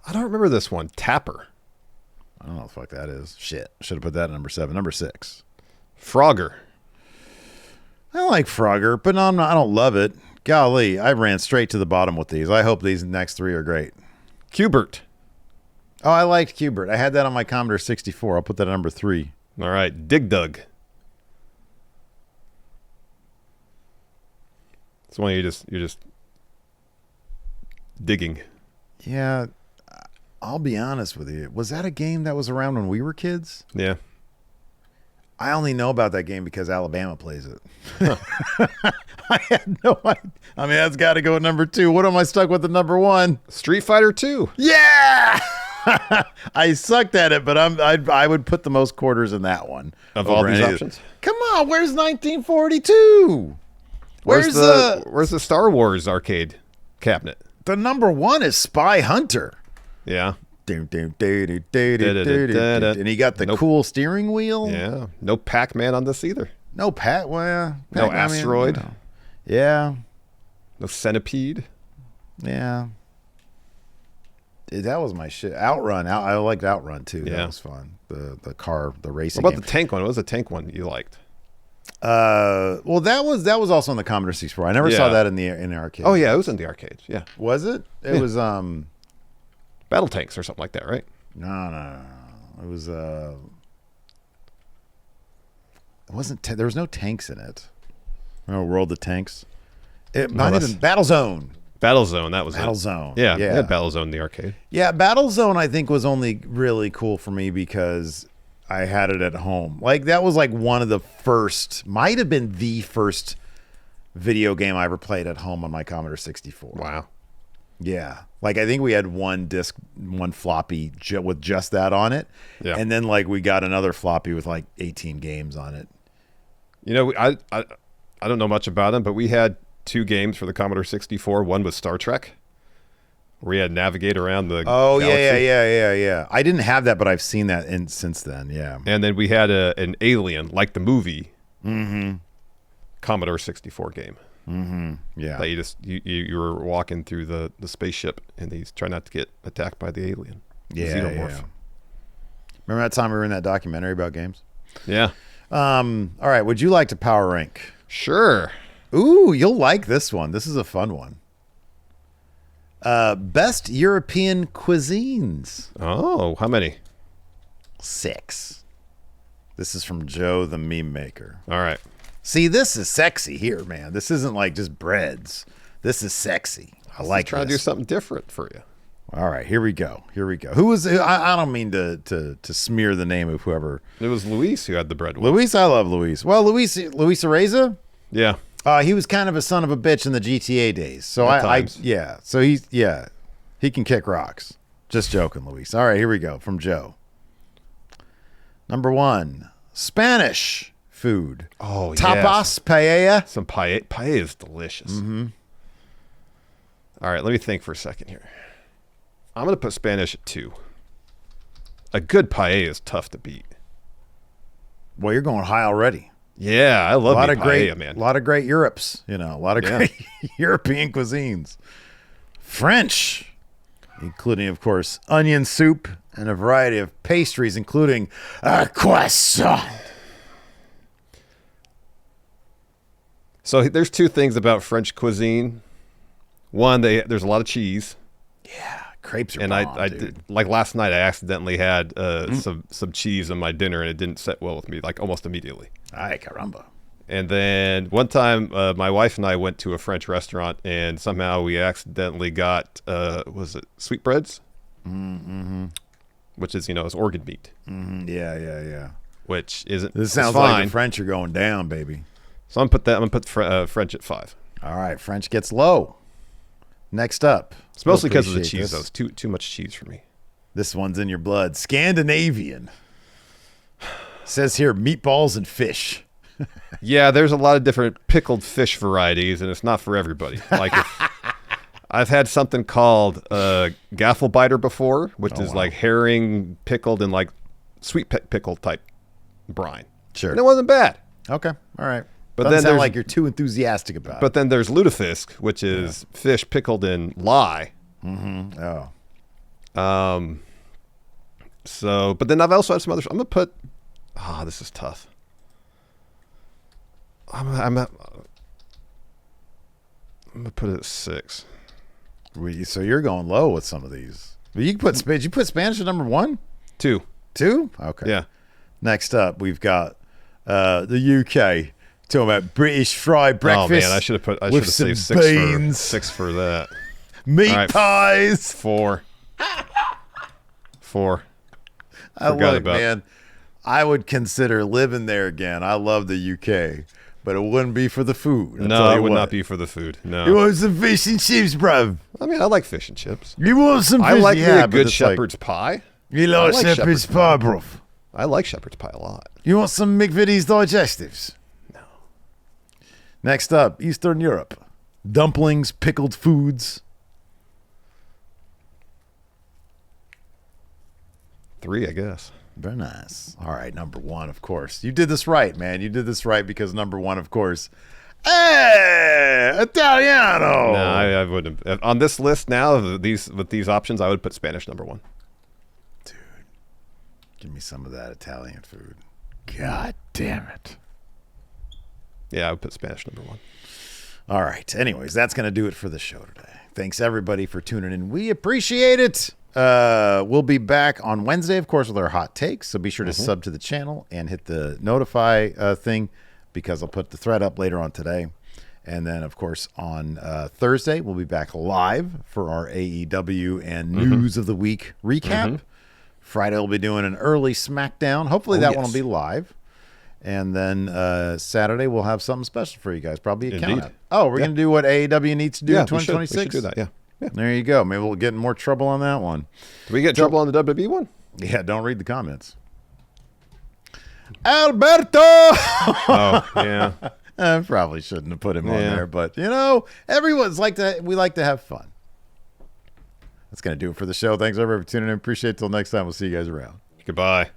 [SPEAKER 2] I don't remember this one. Tapper.
[SPEAKER 1] I don't know what the fuck that is. Shit. Should have put that at number 7. Number 6.
[SPEAKER 2] Frogger.
[SPEAKER 1] I like Frogger, but no, I don't love it. Golly, I ran straight to the bottom with these. I hope these next 3 are great.
[SPEAKER 2] Qbert.
[SPEAKER 1] Oh, I liked Qbert. I had that on my Commodore 64. I'll put that at number 3.
[SPEAKER 2] All right, Dig Dug. It's one you're just digging.
[SPEAKER 1] Yeah, I'll be honest with you. Was that a game that was around when we were kids?
[SPEAKER 2] Yeah.
[SPEAKER 1] I only know about that game because Alabama plays it. I had no idea. I mean, that's got to go at number 2. What am I stuck with at number 1?
[SPEAKER 2] Street Fighter 2.
[SPEAKER 1] Yeah! I sucked at it, but I would put the most quarters in that one.
[SPEAKER 2] Of all these options?
[SPEAKER 1] Come on, where's 1942?
[SPEAKER 2] Where's the Star Wars arcade cabinet?
[SPEAKER 1] The number 1 is Spy Hunter.
[SPEAKER 2] Yeah.
[SPEAKER 1] And he got the cool steering wheel.
[SPEAKER 2] Yeah. No Pac-Man on this either.
[SPEAKER 1] No no
[SPEAKER 2] Asteroid.
[SPEAKER 1] Yeah.
[SPEAKER 2] No Centipede.
[SPEAKER 1] Yeah. Dude, that was my shit. Outrun. I liked Outrun too.
[SPEAKER 2] Yeah.
[SPEAKER 1] That was fun. The car, the racing.
[SPEAKER 2] What about
[SPEAKER 1] game.
[SPEAKER 2] the tank one? What was the tank one you liked?
[SPEAKER 1] Well, that was also on the Commodore 64. I never saw that in the arcade.
[SPEAKER 2] Oh yeah, it was in the arcades. Yeah.
[SPEAKER 1] Was it? It was
[SPEAKER 2] Battle Tanks or something like that, right?
[SPEAKER 1] no. It was it wasn't. There was no tanks in it. Oh, World of Tanks. It might have been Battlezone.
[SPEAKER 2] Battlezone, that was
[SPEAKER 1] Battlezone.
[SPEAKER 2] Yeah, yeah. Had Battlezone in the arcade.
[SPEAKER 1] Yeah, Battlezone I think was only really cool for me because I had it at home. Like that was like one of the first, might have been the first video game I ever played at home on my Commodore 64.
[SPEAKER 2] Wow.
[SPEAKER 1] Yeah. Like I think we had one disc, one floppy with just that on it.
[SPEAKER 2] Yeah.
[SPEAKER 1] And then like we got another floppy with like 18 games on it.
[SPEAKER 2] You know, I don't know much about them, but we had 2 games for the Commodore 64. One was Star Trek, where you had to navigate around the galaxy.
[SPEAKER 1] Yeah. I didn't have that, but I've seen that since then. Yeah.
[SPEAKER 2] And then we had an Alien, like the movie, Commodore 64 game.
[SPEAKER 1] Yeah.
[SPEAKER 2] That you were walking through the spaceship, and you try not to get attacked by the alien.
[SPEAKER 1] Yeah.
[SPEAKER 2] Xenomorph.
[SPEAKER 1] Remember that time we were in that documentary about games?
[SPEAKER 2] Yeah.
[SPEAKER 1] All right. Would you like to power rank?
[SPEAKER 2] Sure.
[SPEAKER 1] Ooh, you'll like this one. This is a fun one. Best European cuisines.
[SPEAKER 2] Oh, how many?
[SPEAKER 1] 6. This is from Joe the Meme Maker.
[SPEAKER 2] All right.
[SPEAKER 1] See, this is sexy here, man. This isn't like just breads. This is sexy. I like
[SPEAKER 2] trying to do
[SPEAKER 1] this.
[SPEAKER 2] something different for you.
[SPEAKER 1] All right, here we go. Who was? I don't mean to smear the name of whoever.
[SPEAKER 2] It was Luis who had the bread one.
[SPEAKER 1] Luis, I love Luis. Well, Luis Areza.
[SPEAKER 2] Yeah.
[SPEAKER 1] He was kind of a son of a bitch in the GTA days. So So he can kick rocks. Just joking, Luis. All right, here we go from Joe. Number 1, Spanish food.
[SPEAKER 2] Oh,
[SPEAKER 1] tapas, paella.
[SPEAKER 2] Some paella. Paella is delicious. All right, let me think for a second here. I'm going to put Spanish at 2. A good paella is tough to beat.
[SPEAKER 1] Well, you're going high already.
[SPEAKER 2] Yeah, I love paella, man.
[SPEAKER 1] A lot of great Europes, a lot of great European cuisines. French, including, of course, onion soup and a variety of pastries, including a croissant.
[SPEAKER 2] So there's 2 things about French cuisine. One, there's a lot of cheese.
[SPEAKER 1] Yeah, crepes are
[SPEAKER 2] and
[SPEAKER 1] bomb,
[SPEAKER 2] I
[SPEAKER 1] dude.
[SPEAKER 2] did, like last night, I accidentally had some cheese in my dinner, and it didn't set well with me, like almost immediately.
[SPEAKER 1] Ay, caramba.
[SPEAKER 2] And then one time, my wife and I went to a French restaurant, and somehow we accidentally got, was it sweetbreads? Which is, is organ meat.
[SPEAKER 1] Yeah.
[SPEAKER 2] Which isn't.
[SPEAKER 1] This sounds like the French are going down, baby.
[SPEAKER 2] So I'm gonna put French at 5.
[SPEAKER 1] All right, French gets low. Next up.
[SPEAKER 2] It's mostly because of the cheese, though. It's too much cheese for me.
[SPEAKER 1] This one's in your blood. Scandinavian. Says here, meatballs and fish.
[SPEAKER 2] Yeah, there's a lot of different pickled fish varieties, and it's not for everybody. Like, I've had something called Gaffelbiter before, which is like herring pickled in like sweet pickle type brine.
[SPEAKER 1] Sure.
[SPEAKER 2] And it wasn't bad.
[SPEAKER 1] Okay. All right.
[SPEAKER 2] But
[SPEAKER 1] Doesn't
[SPEAKER 2] then
[SPEAKER 1] sound like you're too enthusiastic about it.
[SPEAKER 2] But then there's lutefisk, which is fish pickled in lye.
[SPEAKER 1] Oh.
[SPEAKER 2] So, but then I've also had some others. I'm gonna put. This is tough. I'm gonna put it at 6.
[SPEAKER 1] So you're going low with some of these. But you can put Spanish. You put Spanish at number 1?
[SPEAKER 2] 2.
[SPEAKER 1] 2? Okay.
[SPEAKER 2] Yeah.
[SPEAKER 1] Next up, we've got the UK. Talking about British fried breakfast.
[SPEAKER 2] Oh man, I should have saved 6 for that.
[SPEAKER 1] Meat pies.
[SPEAKER 2] 4.
[SPEAKER 1] I love it, man. I would consider living there again. I love the UK, but it wouldn't be for the food.
[SPEAKER 2] No, it would not be for the food. No.
[SPEAKER 1] You want some fish and chips, bro?
[SPEAKER 2] I mean, I like fish and chips.
[SPEAKER 1] You want some fish?
[SPEAKER 2] I like a good shepherd's pie.
[SPEAKER 1] You like shepherd's pie, bro?
[SPEAKER 2] I like shepherd's pie a lot.
[SPEAKER 1] You want some McVitie's digestives?
[SPEAKER 2] No.
[SPEAKER 1] Next up, Eastern Europe. Dumplings, pickled foods.
[SPEAKER 2] 3, I guess.
[SPEAKER 1] Very nice. All right, number 1, of course. You did this right, man. You did this right because number 1, of course. Hey, Italiano.
[SPEAKER 2] No, I wouldn't. On this list now, with these options, I would put Spanish number 1.
[SPEAKER 1] Dude, give me some of that Italian food. God damn it.
[SPEAKER 2] Yeah, I would put Spanish number 1.
[SPEAKER 1] All right. Anyways, that's going to do it for the show today. Thanks, everybody, for tuning in. We appreciate it. We'll be back on Wednesday, of course, with our hot takes. So be sure to sub to the channel and hit the notify thing, because I'll put the thread up later on today. And then, of course, on Thursday, we'll be back live for our AEW and News of the Week recap. Friday, we'll be doing an early SmackDown. Hopefully that one will be live. And then Saturday, we'll have something special for you guys. Probably a count-out. Oh, we're going to do what AEW needs to do in 2026?
[SPEAKER 2] We should do that, yeah.
[SPEAKER 1] There you go. Maybe we'll get in more trouble on that one.
[SPEAKER 2] Do we get trouble on the WWE one?
[SPEAKER 1] Yeah, don't read the comments. Alberto!
[SPEAKER 2] Oh, yeah.
[SPEAKER 1] I probably shouldn't have put him on there, but, you know, we like to have fun. That's going to do it for the show. Thanks, everybody, for tuning in. Appreciate it. Till next time. We'll see you guys around.
[SPEAKER 2] Goodbye.